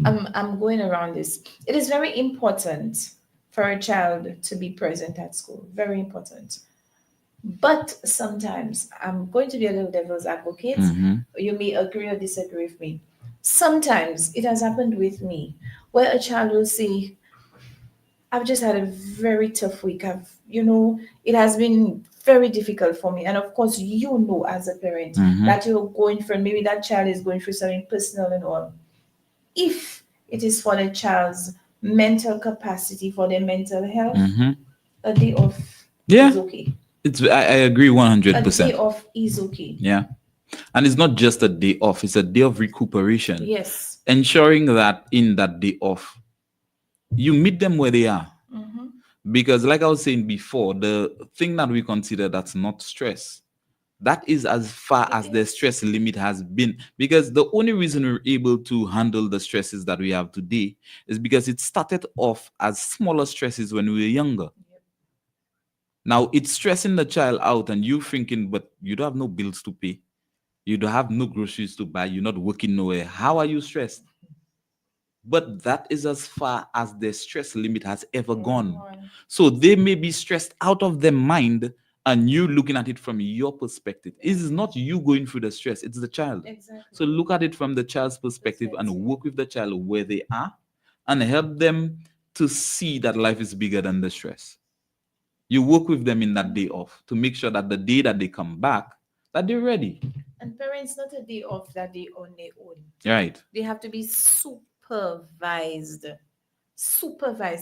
I'm going around this. It is very important for a child to be present at school. Very important. But sometimes I'm going to be a little devil's advocate. Mhm. You may agree or disagree with me. Sometimes it has happened with me where a child will say, I've just had a very tough week. It has been very difficult for me. And of course, as a parent, Mhm. that you're going through, maybe that child is going through something personal and all. If it is for the child's mental capacity, for their mental health, Mhm. a day off Yeah. is okay. I agree A day 100%. off is okay. Yeah. And it's not just a day off, it's a day of recuperation. Yes. Ensuring that in that day off, you meet them where they are. Mhm. Because, like I was saying before, the thing that we consider that's not stress, that is as far It as the is. stress limit has been. Because the only reason we're able to handle the stresses that we have today is because it started off as smaller stresses when we were younger. Yep. Now it's stressing the child out, and you thinking, but you don't have no bills to pay, you don't have no groceries to buy, you're not working nowhere. How are you stressed? But that is as far as the stress limit has ever gone. Everyone. So they may be stressed out of their mind, and you looking at it from your perspective. It is not you going through the stress, it's the child. Exactly. So look at it from the child's perspective and work with the child where they are and help them to see that life is bigger than the stress. You work with them in that day off to make sure that the day that they come back, that they're ready. And parents, not a day off that they on their own. Right. They have to be supervised.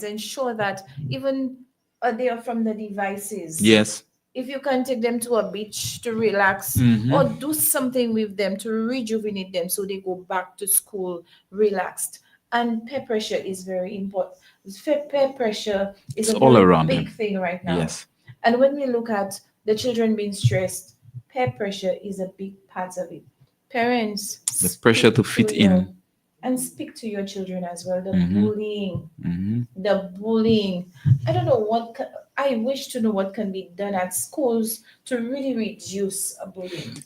Ensure that even a day off from the devices. Yes. If you can take them to a beach to relax, Mhm. or do something with them to rejuvenate them so they go back to school relaxed. And peer pressure is very important. Peer pressure is It's a all very around big them. thing right now. Yes. And when we look at the children being stressed, peer pressure is a big part of it. Parents, The pressure to speak fit your- in. and speak to your children as well. The Mhm. bullying, Mhm. the bullying. I don't know I wish to know what can be done at schools to really reduce bullying.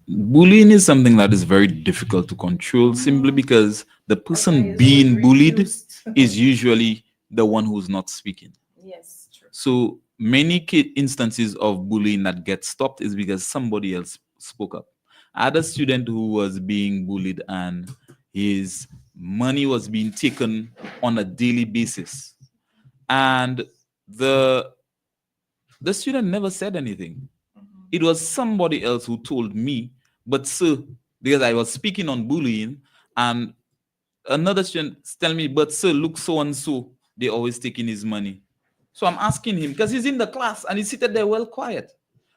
Bullying is something that is very difficult to control simply because the person being bullied is usually the one who's not speaking. Yes, true. So many instances of bullying that get stopped is because somebody else spoke up. I had a student who was being bullied and his money was being taken on a daily basis. And the student never said anything. It was somebody else who told me, but sir, because I was speaking on bullying, and another student tell me, but sir, look, so and so, they always taking his money. So I'm asking him, because he's in the class and he's seated there well quiet.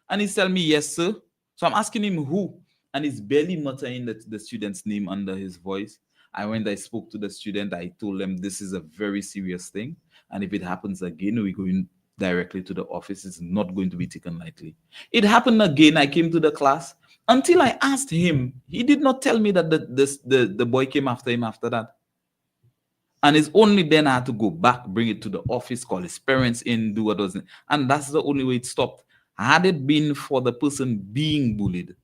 And he's telling me, yes, sir. So I'm asking him who, and he's barely muttering the student's name under his voice. I spoke to the student, I told them this is a very serious thing. And if it happens again, we're going directly to the office. It's not going to be taken lightly. It happened again. I came to the class. Until I asked him, he did not tell me that the boy came after him after that. And it's only then I had to go back, bring it to the office, call his parents in, do what was. And that's the only way it stopped. Had it been for the person being bullied,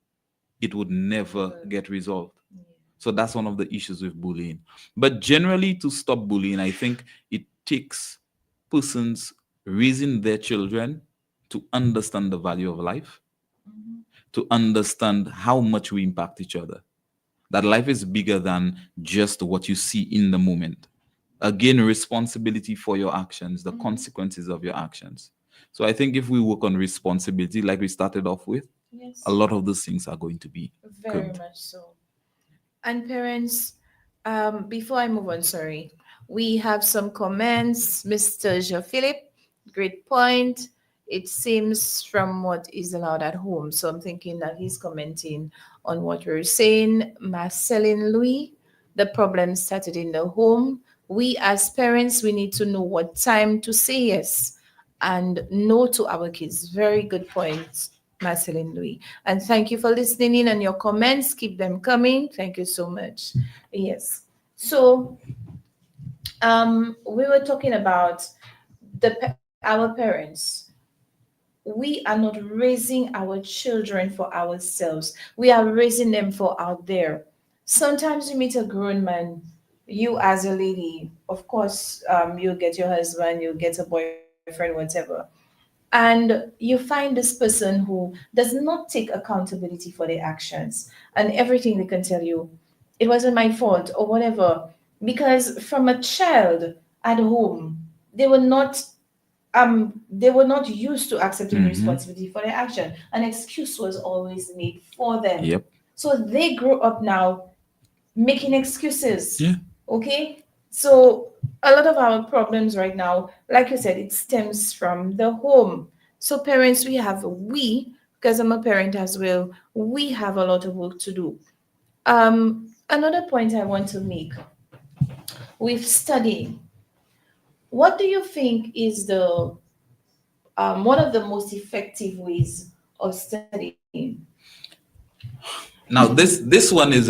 it would never get resolved. So that's one of the issues with bullying. But generally, to stop bullying, I think it takes persons raising their children to understand the value of life, to understand how much we impact each other. That life is bigger than just what you see in the moment. Again, responsibility for your actions, the consequences of your actions. So I think if we work on responsibility, like we started off with, Yes. a lot of those things are going to be Very good. much so. And parents, before I move on, sorry, we have some comments. Mr. Jean Philippe, great point. It seems from what is allowed at home. So I'm thinking that he's commenting on what we're saying. Marceline Louis, the problem started in the home. We as parents, we need to know what time to say yes and no to our kids. Very good point, Marceline Louis. And thank you for listening in and your comments. Keep them coming. Thank you so much. Yes. So we were talking about our parents. We are not raising our children for ourselves. We are raising them for out there. Sometimes you meet a grown man, you as a lady, of course, you get your husband, you get a boyfriend, whatever, and you find this person who does not take accountability for their actions, and everything they can tell you, it wasn't my fault or whatever, because from a child at home, they were not they were not used to accepting responsibility for their action. An excuse was always made for them. Yep. So they grew up now making excuses. Yeah. Okay? So a lot of our problems right now, like you said, it stems from the home. So parents, because I'm a parent as well, we have a lot of work to do. Another point I want to make with studying. What do you think is the one of the most effective ways of studying? Now this one is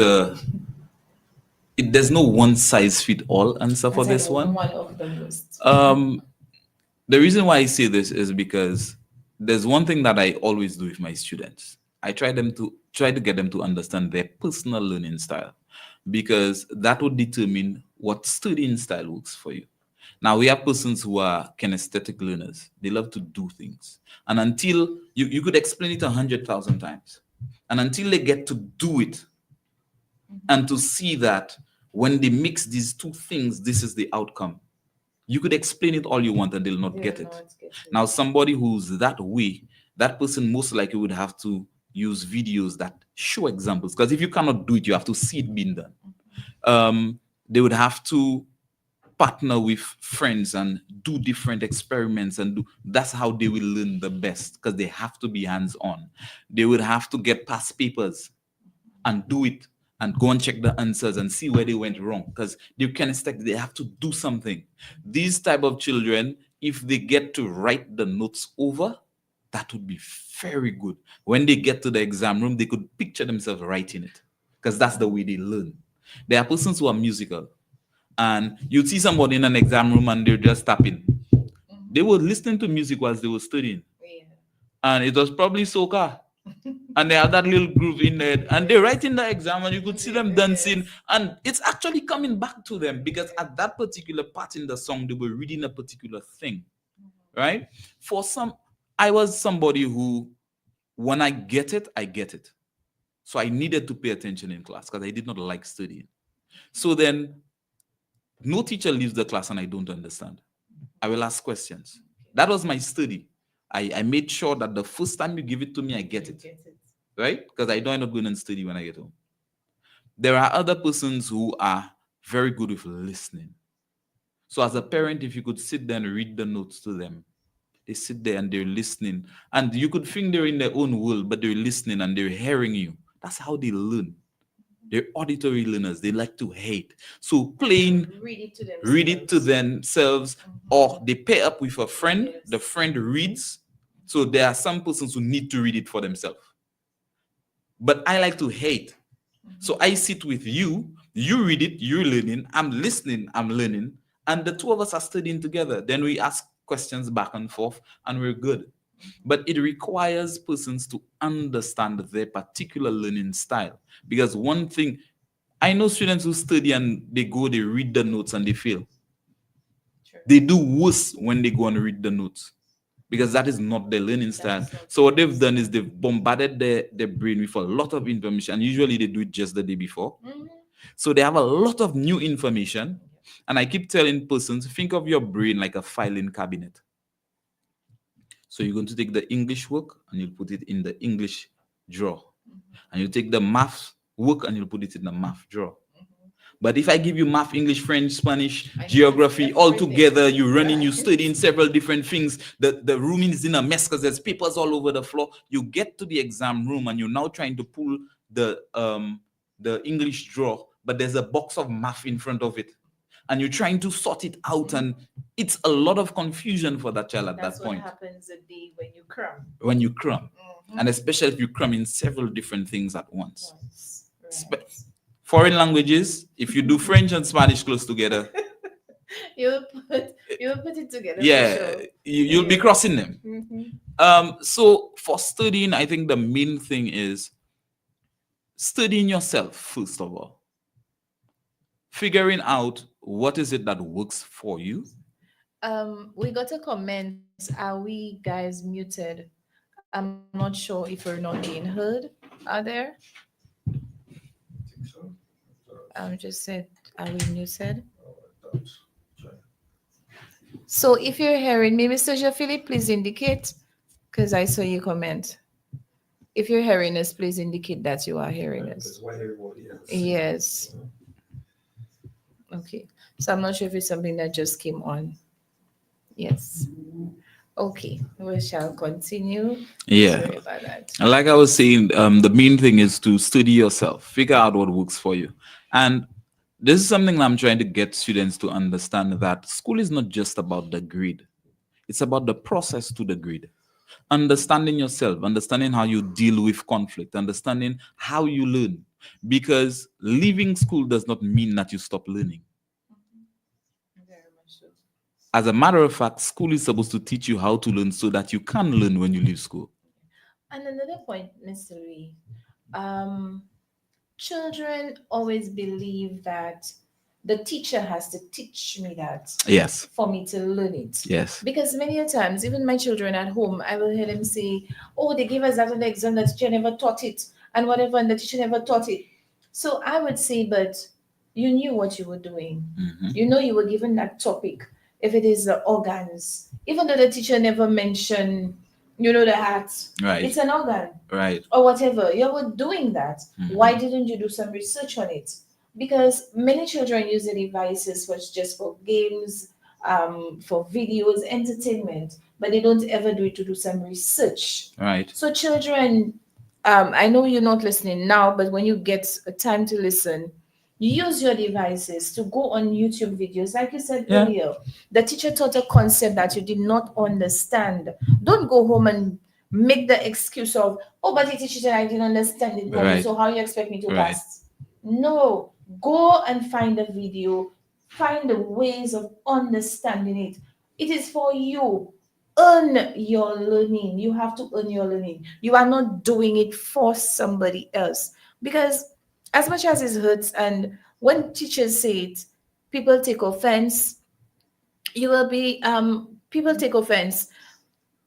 there's no one size fit all answer for As I this know, one. one of the most. The reason why I say this is because there's one thing that I always do with my students. I try to get them to understand their personal learning style, because that would determine what studying style works for you. Now we have persons who are kinesthetic learners. They love to do things. And until you could explain it 100,000 times. And until they get to do it and to see that when they mix these two things, this is the outcome. You could explain it all you want and they'll not get it. Now, somebody who's that way, that person most likely would have to use videos that show examples. Because if you cannot do it, you have to see it being done. They would have to partner with friends and do different experiments, and that's how they will learn the best, because they have to be hands-on. They would have to get past papers and do it and go and check the answers and see where they went wrong, because they can expect they have to do something. These type of children, if they get to write the notes over, that would be very good. When they get to the exam room, they could picture themselves writing it, because that's the way they learn. There are persons who are musical, and you'd see somebody in an exam room and they're just tapping. They were listening to music whilst they were studying. Yeah. And it was probably soca. And they have that little groove in there. And they're writing the exam and you could see them dancing. And it's actually coming back to them, because at that particular part in the song, they were reading a particular thing. Right? I was somebody who, when I get it, I get it. So I needed to pay attention in class because I did not like studying. So then, no teacher leaves the class and I don't understand. I will ask questions. That was my study. I made sure that the first time you give it to me, I get it. Right? Because I know I'm not going to study when I get home. There are other persons who are very good with listening. So as a parent, if you could sit there and read the notes to them, they sit there and they're listening. And you could think they're in their own world, but they're listening and they're hearing you. That's how they learn. They're auditory learners. They like to hate. So playing, read it to themselves, or they pair up with a friend. Yes. The friend reads. So there are some persons who need to read it for themselves. But I like to hate. So I sit with you. You read it. You're learning. I'm listening. I'm learning. And the two of us are studying together. Then we ask questions back and forth, and we're good. But it requires persons to understand their particular learning style. Because one thing, I know students who study and they read the notes and they fail. Sure. They do worse when they go and read the notes, because that is not their learning style. So what they've done is they've bombarded their brain with a lot of information. And usually they do it just the day before. Mm-hmm. So they have a lot of new information. And I keep telling persons, think of your brain like a filing cabinet. So you're going to take the English work and you'll put it in the English drawer. And you take the math work and you'll put it in the math drawer. But if I give you math, English, French, Spanish, geography, all together, you're running, you're studying several different things. The room is in a mess because there's papers all over the floor. You get to the exam room and you're now trying to pull the English drawer, but there's a box of math in front of it. And you're trying to sort it out, and it's a lot of confusion for that child at that point. That's what happens the day when you cram. When you cram. And especially if you cram in several different things at once. Right. Foreign languages, if you do French and Spanish close together, You'll put it together. yeah, For sure. you'll be crossing them. So for studying, I think the main thing is studying yourself, first of all. Figuring out what is it that works for you. We got a comment. Are we guys muted? I'm not sure if we're not being heard. Are there? Just said, are we muted? So if you're hearing me, Mr. Jafili, please indicate, because I saw you comment. If you're hearing us, please indicate that you are hearing us. Yes. Okay. So I'm not sure if it's something that just came on. Yes. Okay. We shall continue. Yeah. Sorry about that. And like I was saying, the main thing is to study yourself, figure out what works for you. And this is something that I'm trying to get students to understand, that school is not just about the grade. It's about the process to the grade. Understanding yourself, understanding how you deal with conflict, understanding how you learn. Because leaving school does not mean that you stop learning. Very much so. As a matter of fact, school is supposed to teach you how to learn so that you can learn when you leave school. And another point, Mr. Lee, children always believe that the teacher has to teach me that Yes. for me to learn it. Yes. Because many a times, even my children at home, I will hear them say, oh, they gave us that on the exam, the teacher never taught it, and whatever, and the teacher never taught it. So I would say, but you knew what you were doing. You know you were given that topic. If it is the organs, even though the teacher never mentioned, the heart, Right. it's an organ. Right. Or whatever, you were doing that. Why didn't you do some research on it? Because many children use the devices just for games, for videos, entertainment, but they don't ever do it to do some research. Right. So children, I know you're not listening now, but when you get a time to listen, you use your devices to go on YouTube videos. Like you said earlier, the teacher taught a concept that you did not understand. Don't go home and make the excuse of, oh, but the teacher, I didn't understand it. Right. So how you expect me to Right. pass? No, go and find the video, find the ways of understanding it. It is for you. Earn your learning. You have to earn your learning. You are not doing it for somebody else. Because as much as it hurts, and when teachers say it, people take offense. People take offense.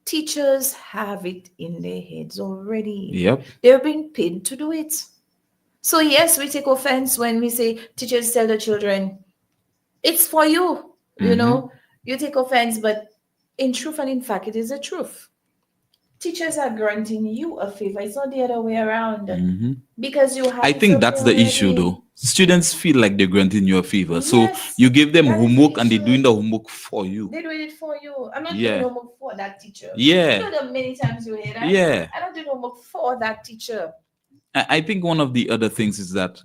Teachers have it in their heads already. Yep. They're being paid to do it. So yes, we take offense when we say teachers tell the children, it's for you. You take offense, but in truth and in fact, it is the truth. Teachers are granting you a favor. It's not the other way around. Because you have. I think that's the issue, though. Students feel like they're granting you a favor. So Yes, you give them that is the homework and they're issue. doing the homework for you. They're doing it for you. I'm not Yeah. doing homework for that teacher. Yeah. You know the many times you hear that? Yeah. I don't do homework for that teacher. I think one of the other things is that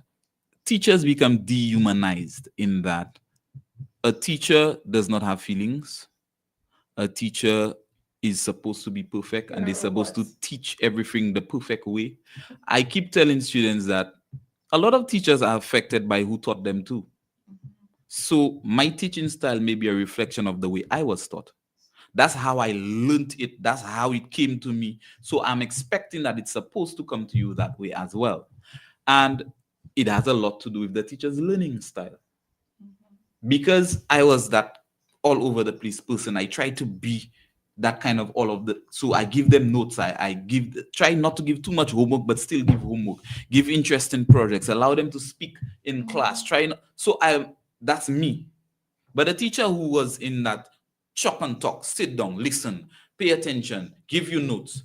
teachers become dehumanized, in that a teacher does not have feelings. A teacher is supposed to be perfect and they're supposed to teach everything the perfect way. I keep telling students that a lot of teachers are affected by who taught them too. So my teaching style may be a reflection of the way I was taught. That's how I learned it. That's how it came to me. So I'm expecting that it's supposed to come to you that way as well. And it has a lot to do with the teacher's learning style. Because I was that all over the place person, I try to be that kind of all of the, so I give them notes. I try not to give too much homework, but still give homework, give interesting projects, allow them to speak in class, that's me. But a teacher who was in that chop and talk, sit down, listen, pay attention, give you notes.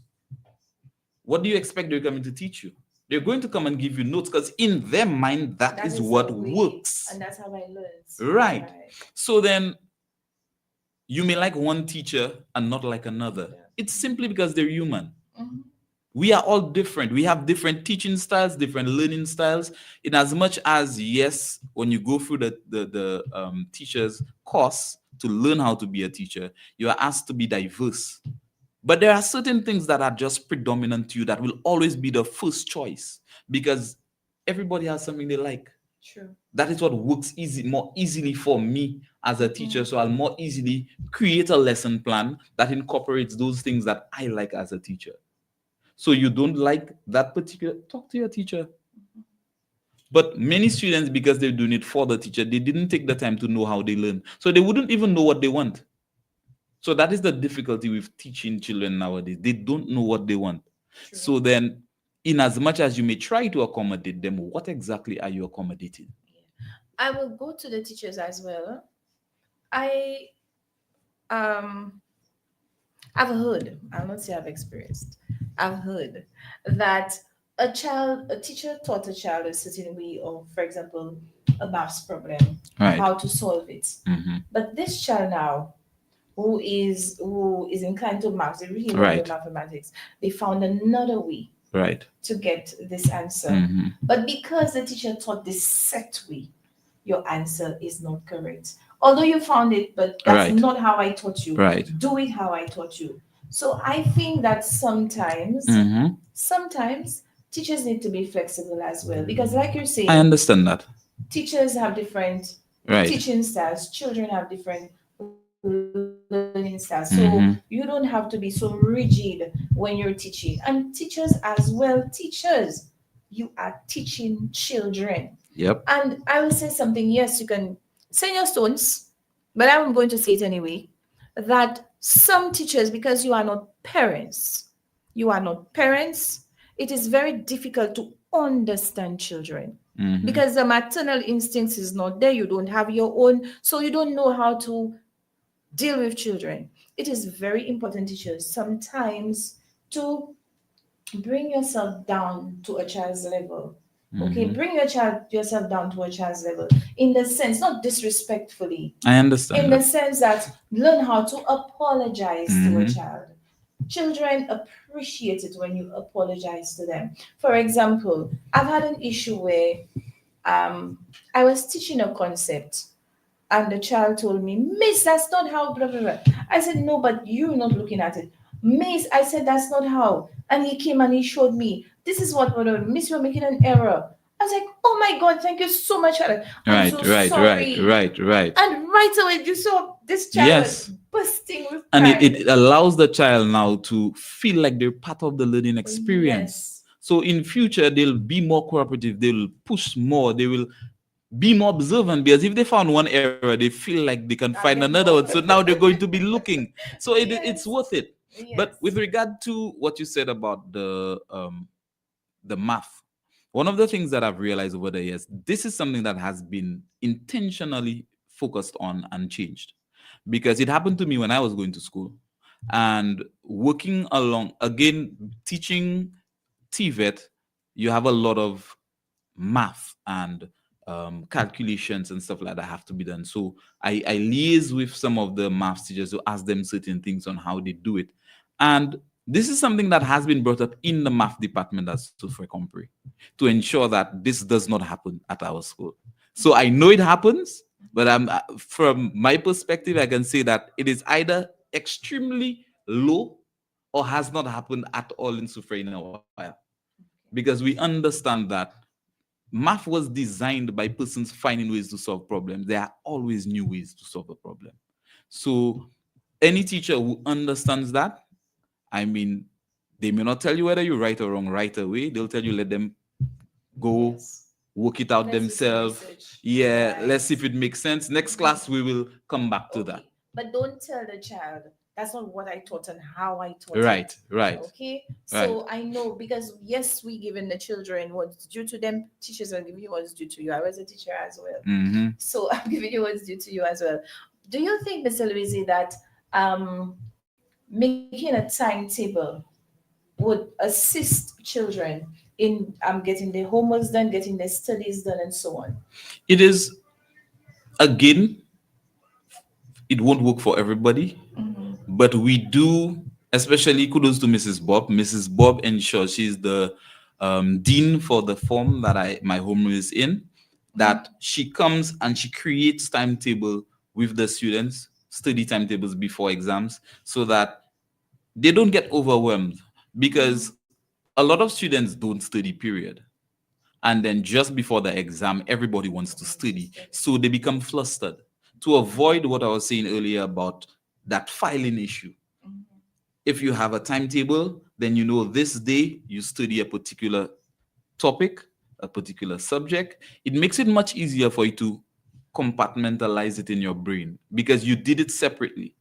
What do you expect they're coming to teach you? They're going to come and give you notes because in their mind, that is what the way, works. and that's how I learned. Right. So then you may like one teacher and not like another. Yeah. It's simply because they're human. Mhm. We are all different. We have different teaching styles, different learning styles. In as much as, yes, when you go through the teacher's course to learn how to be a teacher, you are asked to be diverse. But there are certain things that are just predominant to you that will always be the first choice because everybody has something they like. True. That is what works more easily for me as a teacher. So I'll more easily create a lesson plan that incorporates those things that I like as a teacher. So you don't like that particular, talk to your teacher. But many students, because they're doing it for the teacher, they didn't take the time to know how they learn. So they wouldn't even know what they want. So that is the difficulty with teaching children nowadays. They don't know what they want. True. So then, in as much as you may try to accommodate them, what exactly are you accommodating? I will go to the teachers as well. I've heard, I'll not say I've experienced, I've heard that a teacher taught a child a certain way of, for example, a maths problem, Right. how to solve it. Mm-hmm. But this child now, who is inclined to maths, they really love Right. the mathematics, they found another way Right. to get this answer. Mm-hmm. But because the teacher taught this set way, your answer is not correct. Although you found it, but that's Right. not how I taught you. Right. Do it how I taught you. So I think that sometimes teachers need to be flexible as well. Because like you're saying, I understand that. teachers have different Right. teaching styles, children have different learning styles. So Mhm. you don't have to be so rigid when you're teaching. And teachers as well, you are teaching children. Yep. And I will say something, yes, you can send your stones, but I'm going to say it anyway, that some teachers, because you are not parents, it is very difficult to understand children. Mhm. Because the maternal instincts is not there, you don't have your own, so you don't know how to deal with children. It is very important, teachers, sometimes to bring yourself down to a child's level. Okay, Mhm. bring yourself down to a child's level in the sense, not disrespectfully, I understand in the that. sense that learn how to apologize to a Mhm. child. Children appreciate it when you apologize to them. For example, I've had an issue where I was teaching a concept and the child told me, Miss, that's not how, blah, blah, blah. I said, no, but you're not looking at it. Miss, I said, that's not how. And he came and he showed me, this is what we're doing. Miss, you're making an error. I was like, oh my God, thank you so much. I'm Right, so right, sorry. right. And right away, you saw this child Yes. was bursting with And pride. it allows the child now to feel like they're part of the learning experience. Yes. So in future, they'll be more cooperative. They'll push more. They will be more observant because if they found one error, they feel like they can find get another more. one. So now they're going to be looking. So it's Yes. worth it. Yes. But with regard to what you said about the math, one of the things that I've realized over the years, this is something that has been intentionally focused on and changed. Because it happened to me when I was going to school and working along, again, teaching TVET, you have a lot of math and calculations and stuff like that have to be done. So I liaise with some of the math teachers to ask them certain things on how they do it. And this is something that has been brought up in the math department at Soufriere Compre to ensure that this does not happen at our school. So I know it happens, but from my perspective, I can say that it is either extremely low or has not happened at all in Soufriere in a while. Because we understand that math was designed by persons finding ways to solve problems. There are always new ways to solve a problem. So any teacher who understands that, I mean, they may not tell you whether you're right or wrong right away. They'll tell you, let them go, Yes. work it out Let's do some themselves. research. Yeah, Right. let's see if it makes sense. Next class, we will come back to that. Okay. But don't tell the child, that's not what I taught and how I taught it. Right. Okay. So I know, because yes, we given the children what's due to them. Teachers are giving you what's due to you. I was a teacher as well. Mm-hmm. So I'm giving you what's due to you as well. Do you think, Mr. Louise, that making a timetable would assist children in getting their homeworks done, getting their studies done, and so on? It is, again, it won't work for everybody, but we do, especially kudos to Mrs. Bob. Mrs. Bob ensures she's the dean for the form that my home is in, that she comes and she creates timetable with the students, study timetables before exams, so that they don't get overwhelmed, because a lot of students don't study, period. And then just before the exam, everybody wants to study. So they become flustered. To avoid what I was saying earlier about that filing issue, if you have a timetable, then you know this day you study a particular topic, a particular subject. It makes it much easier for you to compartmentalize it in your brain because you did it separately.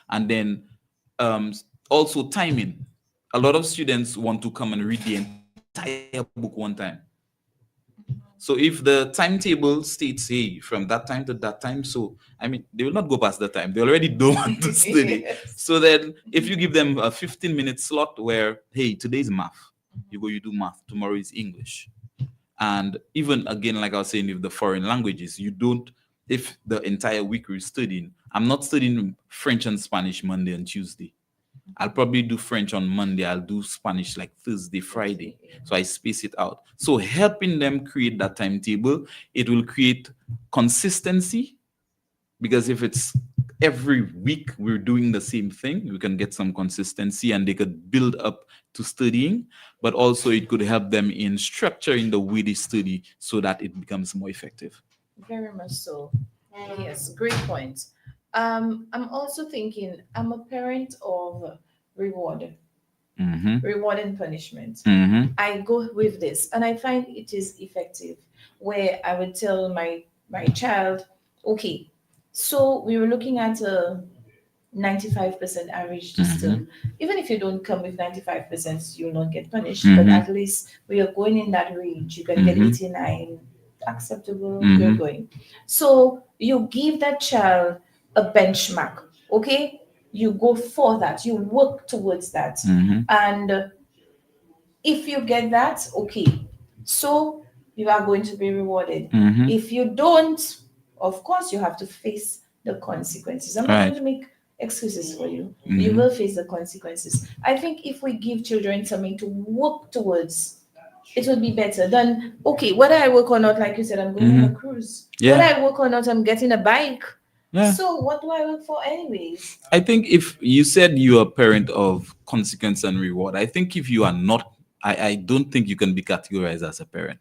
And then also timing. A lot of students want to come and read the entire book one time. So if the timetable states, hey, from that time to that time, so I mean, they will not go past that time. They already don't want to study. Yes. So then if you give them a 15-minute slot where, hey, today's math, you go, you do math, tomorrow is English. And even again, like I was saying, with the foreign languages, you don't, if the entire week you're studying, I'm not studying French and Spanish Monday and Tuesday. I'll probably do French on Monday. I'll do Spanish like Thursday, Friday. So I space it out. So helping them create that timetable, it will create consistency, because if it's every week we're doing the same thing, we can get some consistency and they could build up to studying, but also it could help them in structuring the way they study so that it becomes more effective. Very much so. Yes, great point. I'm also thinking I'm a parent of reward and punishment. I go with this and I find it is effective, where I would tell my child, okay, so we were looking at a 95% average still. Even if you don't come with 95%, you'll not get punished, but at least we are going in that range. You can get 89, acceptable, you're going. So you give that child a benchmark, okay? You go for that, you work towards that. And if you get that, okay, so you are going to be rewarded. If you don't, of course, you have to face the consequences. I'm not going to make excuses for you. You will face the consequences. I think if we give children something to work towards, it would be better than, okay, whether I work or not, like you said, I'm going on a cruise. Whether I work or not, I'm getting a bike. So what do I work for anyways? I think if you said you are a parent of consequence and reward, I think if you are not, I don't think you can be categorized as a parent.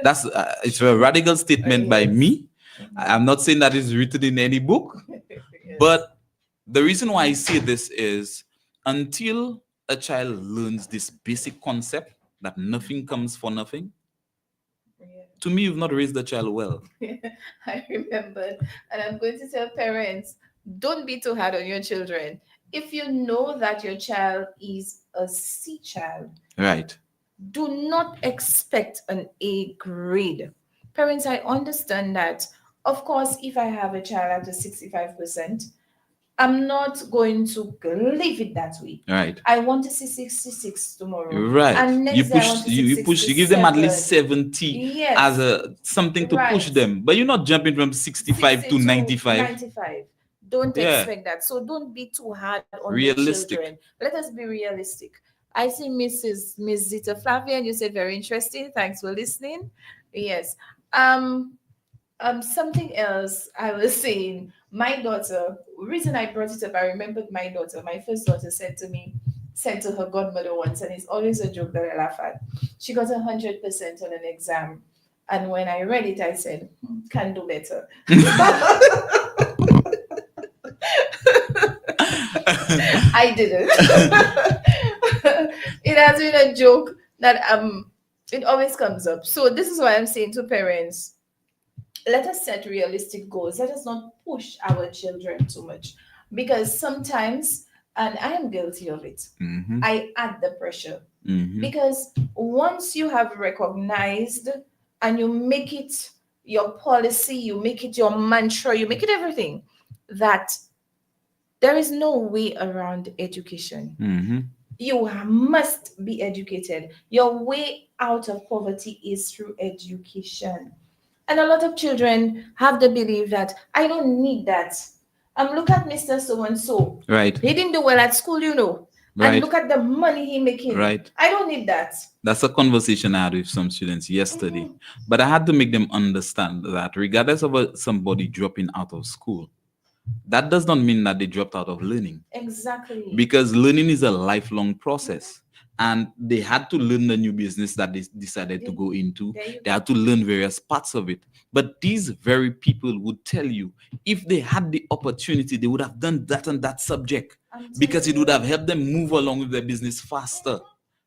That's it's a radical statement by me. I'm not saying that it's written in any book, but the reason why I say this is until a child learns this basic concept that nothing comes for nothing, to me, you've not raised the child well. I remember, and I'm going to tell parents, don't be too hard on your children. If you know that your child is a C child, right, do not expect an A grade. Parents, I understand that. Of course, if I have a child at a 65%, I'm not going to leave it that way. Right. I want to see 66 tomorrow. Right. And next you day I want push. to see You push. You give them at least 67. 70 Yes. as a something to push them, but you're not jumping from 65 to 95. 95. Don't expect that. So don't be too hard on the children. Let us be realistic. I see Miss Zita Flavia, and you said very interesting. Thanks for listening. Yes. Something else I was saying. My daughter, reason I brought it up, I remembered my daughter, my first daughter said to her godmother once, and it's always a joke that I laugh at. She got 100% on an exam. And when I read it, I said, can do better. I didn't. It has been a joke that it always comes up. So this is why I'm saying to parents, let us set realistic goals. Let us not push our children too much, because sometimes, and I am guilty of it, I add the pressure. Because once you have recognized and you make it your policy, you make it your mantra, you make it everything, that There is no way around education. Mm-hmm. You must be educated. Your way out of poverty is through education. And a lot of children have the belief that I don't need that. Look at Mr. So and so. Right. He didn't do well at school, you know. And Right. look at the money he making. Right. I don't need that. That's a conversation I had with some students yesterday. Mhm. But I had to make them understand that regardless of somebody dropping out of school, that does not mean that they dropped out of learning, Exactly. because learning is a lifelong process. And they had to learn the new business that they decided to go into. There you They had to learn various parts of it. But these very people would tell you, if they had the opportunity, they would have done that and that subject, I'm because it telling would you. have helped them move along with their business faster.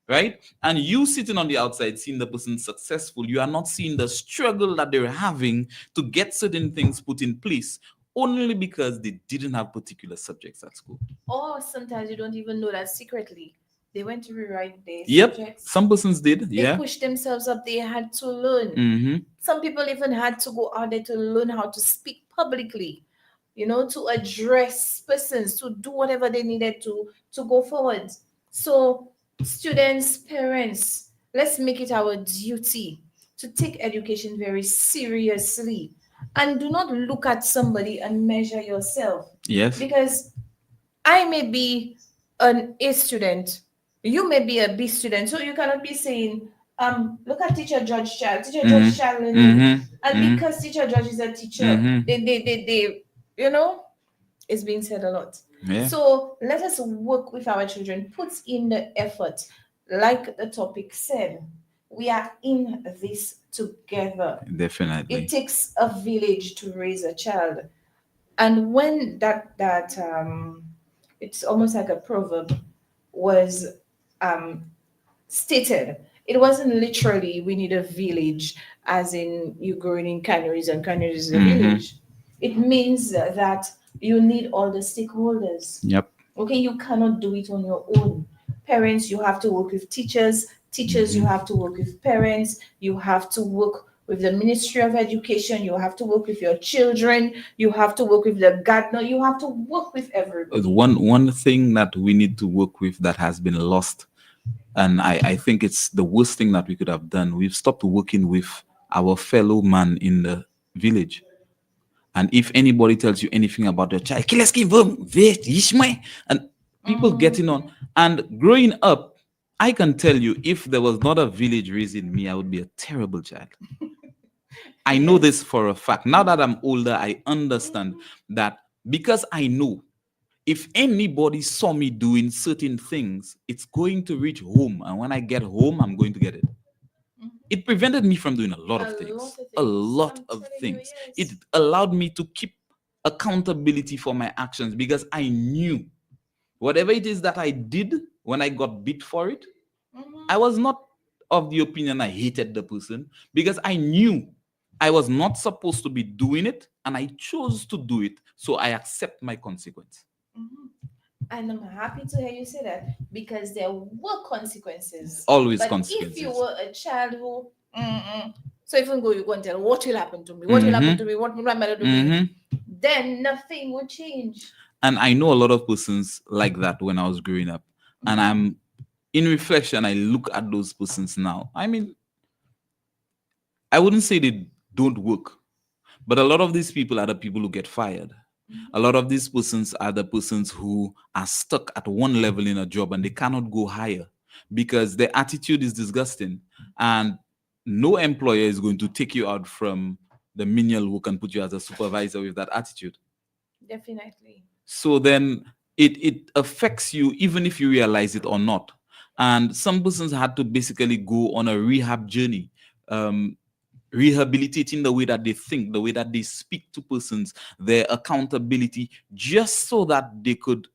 Right? And you sitting on the outside seeing the person successful, you are not seeing the struggle that they're having to get certain things put in place, only because they didn't have particular subjects at school. Or sometimes you don't even know that secretly they went to rewrite their Yep, subjects. some persons did. They Yeah. pushed themselves up. They had to learn. Mm-hmm. Some people even had to go out there to learn how to speak publicly, to address persons, to do whatever they needed to go forward. So, students, parents, let's make it our duty to take education very seriously, and do not look at somebody and measure yourself, Yes. because I may be an A student, you may be a B student, so you cannot be saying, look at teacher George Child. Teacher George Child learning. Mm-hmm. And because teacher George is a teacher, Mhm. they it's being said a lot. Yeah. So let us work with our children, put in the effort. Like the topic said, we are in this together. Definitely. It takes a village to raise a child. And when that it's almost like a proverb was stated, it wasn't literally we need a village as in you growing in canaries and canaries is a Mhm. village. It means that you need all the stakeholders. Yep. Okay, you cannot do it on your own. Parents, you have to work with teachers. Teachers, you have to work with parents. You have to work with the Ministry of Education. You have to work with your children. You have to work with the gardener. You have to work with everybody. One thing that we need to work with that has been lost, and I think it's the worst thing that we could have done. We've stopped working with our fellow man in the village. And if anybody tells you anything about your child, and people getting on. And growing up, I can tell you, if there was not a village raising me, I would be a terrible child. I know this for a fact. Now that I'm older, I understand that, because I know if anybody saw me doing certain things, it's going to reach home. And when I get home, I'm going to get it. It prevented me from doing a lot of things. A lot of things. It allowed me to keep accountability for my actions, because I knew whatever it is that I did when I got beat for it, I was not of the opinion I hated the person, because I knew I was not supposed to be doing it and I chose to do it. So I accept my consequence. And I'm happy to hear you say that, because there were consequences. Always But consequences. if you were a child who, so even though you go and tell, what will happen to me? What will happen to me? What will my mother do? to me? Then nothing would change. And I know a lot of persons like that when I was growing up. And I'm in reflection, I look at those persons now. I mean, I wouldn't say they don't work, but a lot of these people are the people who get fired. A lot of these persons are the persons who are stuck at one level in a job and they cannot go higher because their attitude is disgusting. And no employer is going to take you out from the menial work and put you as a supervisor with that attitude. Definitely. So then it affects you even if you realize it or not. And some persons had to basically go on a rehab journey, rehabilitating the way that they think, the way that they speak to persons, their accountability, just so that they could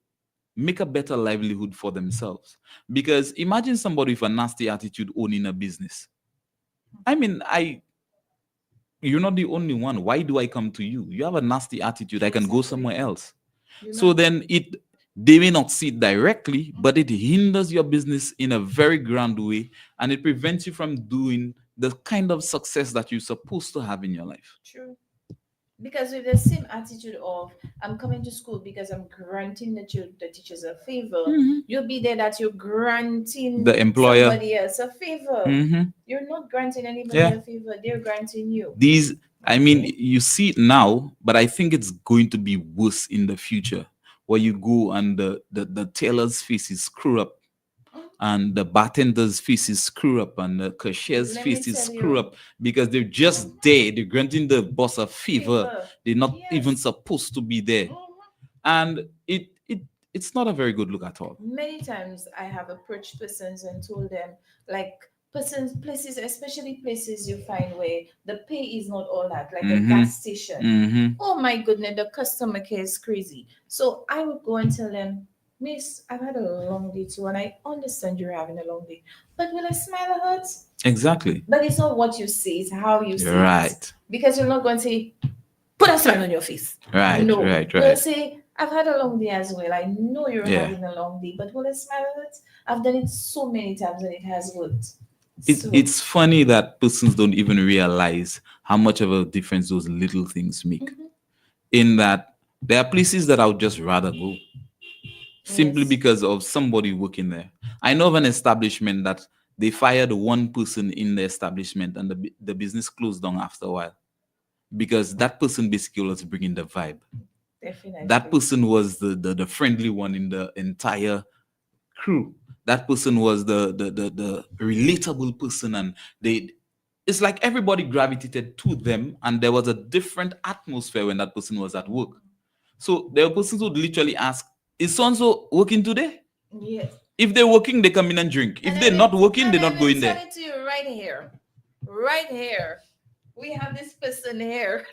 make a better livelihood for themselves. Because imagine somebody with a nasty attitude owning a business. I mean, you're not the only one. Why do I come to you? You have a nasty attitude. I can go somewhere else. So then they may not see it directly, but it hinders your business in a very grand way, and it prevents you from doing the kind of success that you're supposed to have in your life. True. Because with the same attitude of I'm coming to school because I'm granting the teachers a favor, you'll be there that you're granting The employer. somebody else a favor. Mhm. You're not granting anybody Yeah. a favor, they're granting you. These, I mean, Okay. you see it now, but I think it's going to be worse in the future, where you go and the tailor's face is screw up, and the bartender's face is screw up, and the cashier's Let me face is tell screw you. up, because they're just there. They're granting the boss a favor. Favor. They're not Yes. even supposed to be there, and it's not a very good look at all. Many times I have approached persons and told them, like, places, especially places you find where the pay is not all that, like a Mhm. gas station. Mhm. Oh my goodness, the customer care is crazy. So I would go and tell them, Miss, I've had a long day too, and I understand you're having a long day, but will a smile hurt? Exactly. But it's not what you say, it's how you say You're right. it. Because you're not going to say, put a smile on your face. Right. No. Right. We'll Right. say, I've had a long day as well. I know you're Yeah. having a long day, but will a smile hurt? I've done it so many times and it has worked. So, It's funny that persons don't even realize how much of a difference those little things make. Mhm. In that there are places that I would just rather go simply Yes. because of somebody working there. I know of an establishment that they fired one person in the establishment, and the business closed down after a while, because that person basically was bringing the vibe. Definitely. That person was the friendly one in the entire crew. That person was the relatable person, and it's like everybody gravitated to them, and there was a different atmosphere when that person was at work. So there were persons who would literally ask, is so-and-so working today? Yes. If they're working, they come in and drink. If And they're I not will- working, and they're I not will going tell there. it to you right here. Right here. We have this person here.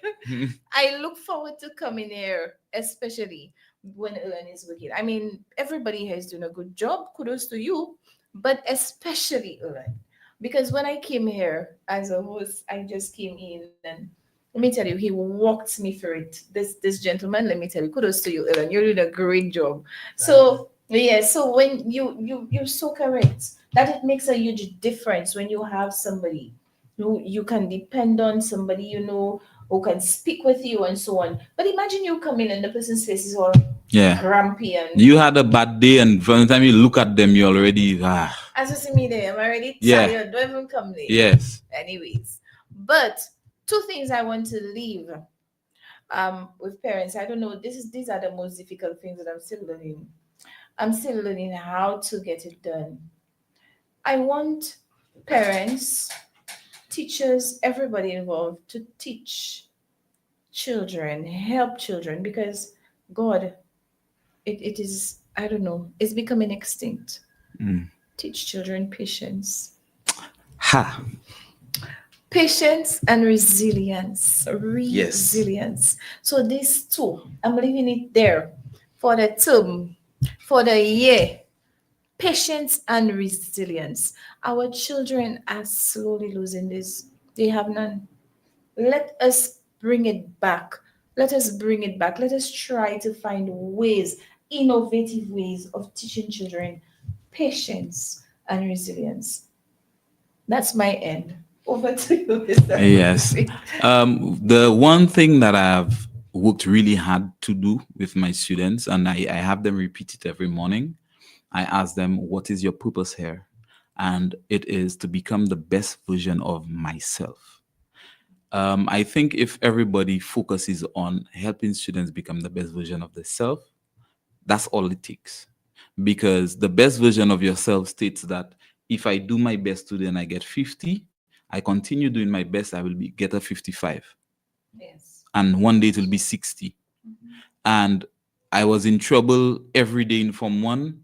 I look forward to coming here, especially when Ellen is working. I mean, everybody here is doing a good job. Kudos to you. But especially Ellen. Because when I came here as a host, I just came in and let me tell you, he walked me through it. This gentleman, let me tell you, kudos to you, Ellen. You're doing a great job. So yeah, so when you're so correct that it makes a huge difference when you have somebody who you can depend on, somebody who can speak with you and so on. But imagine you come in and the person's face is all Yeah. grumpy and You had a bad day, and from the time you look at them, you already as you see me there, I'm already Yeah. tired. Don't even come there. yes. Anyways, but two things I want to leave with parents. I don't know. These are the most difficult things that I'm still learning. I'm still learning how to get it done. I want parents, teachers, everybody involved to teach children, help children, because God, it is, I don't know, it's becoming extinct. Mm. Teach children patience. Ha. Patience and resilience. Yes. Resilience. So these two, I'm leaving it there for the term, for the year. Patience and resilience. Our children are slowly losing this. They have none. Let us bring it back. Let us bring it back. Let us try to find ways, innovative ways of teaching children patience and resilience. That's my end. Over to you, Mr. Yes. The one thing that I've worked really hard to do with my students, and I have them repeat it every morning. I ask them, what is your purpose here? And it is to become the best version of myself. I think if everybody focuses on helping students become the best version of themselves, that's all it takes. Because the best version of yourself states that if I do my best today and I get 50, I continue doing my best, I will get a 55. Yes. And one day it will be 60. And I was in trouble every day in Form 1,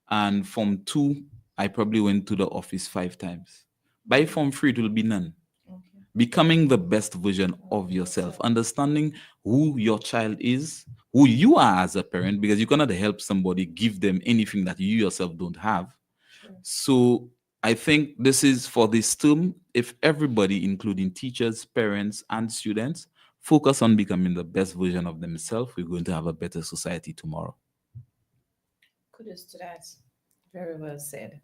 and Form 2, I probably went to the office 5 times. By Form 3, it will be none. Okay. Becoming the best version of yourself, understanding who your child is, who you are as a parent, because you cannot help somebody give them anything that you yourself don't have. Sure. So I think this is for this term, if everybody, including teachers, parents, and students, focus on becoming the best version of themselves, we're going to have a better society tomorrow. Kudos to that. Very well said.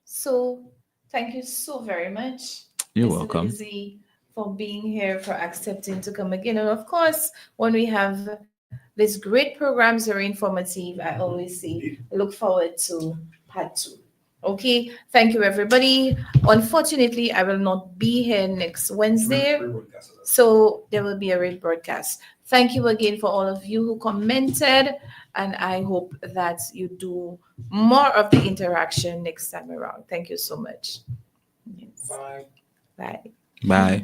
So, thank you so very much, You're Mr. welcome. Lizzie, for being here, for accepting to come again. And of course, when we have these great programs that are informative, I always say, look forward to part 2. Okay, thank you, everybody. Unfortunately, I will not be here next Wednesday, so there will be a rebroadcast. Thank you again for all of you who commented, and I hope that you do more of the interaction next time around. Thank you so much. Yes. Bye. Bye. Bye.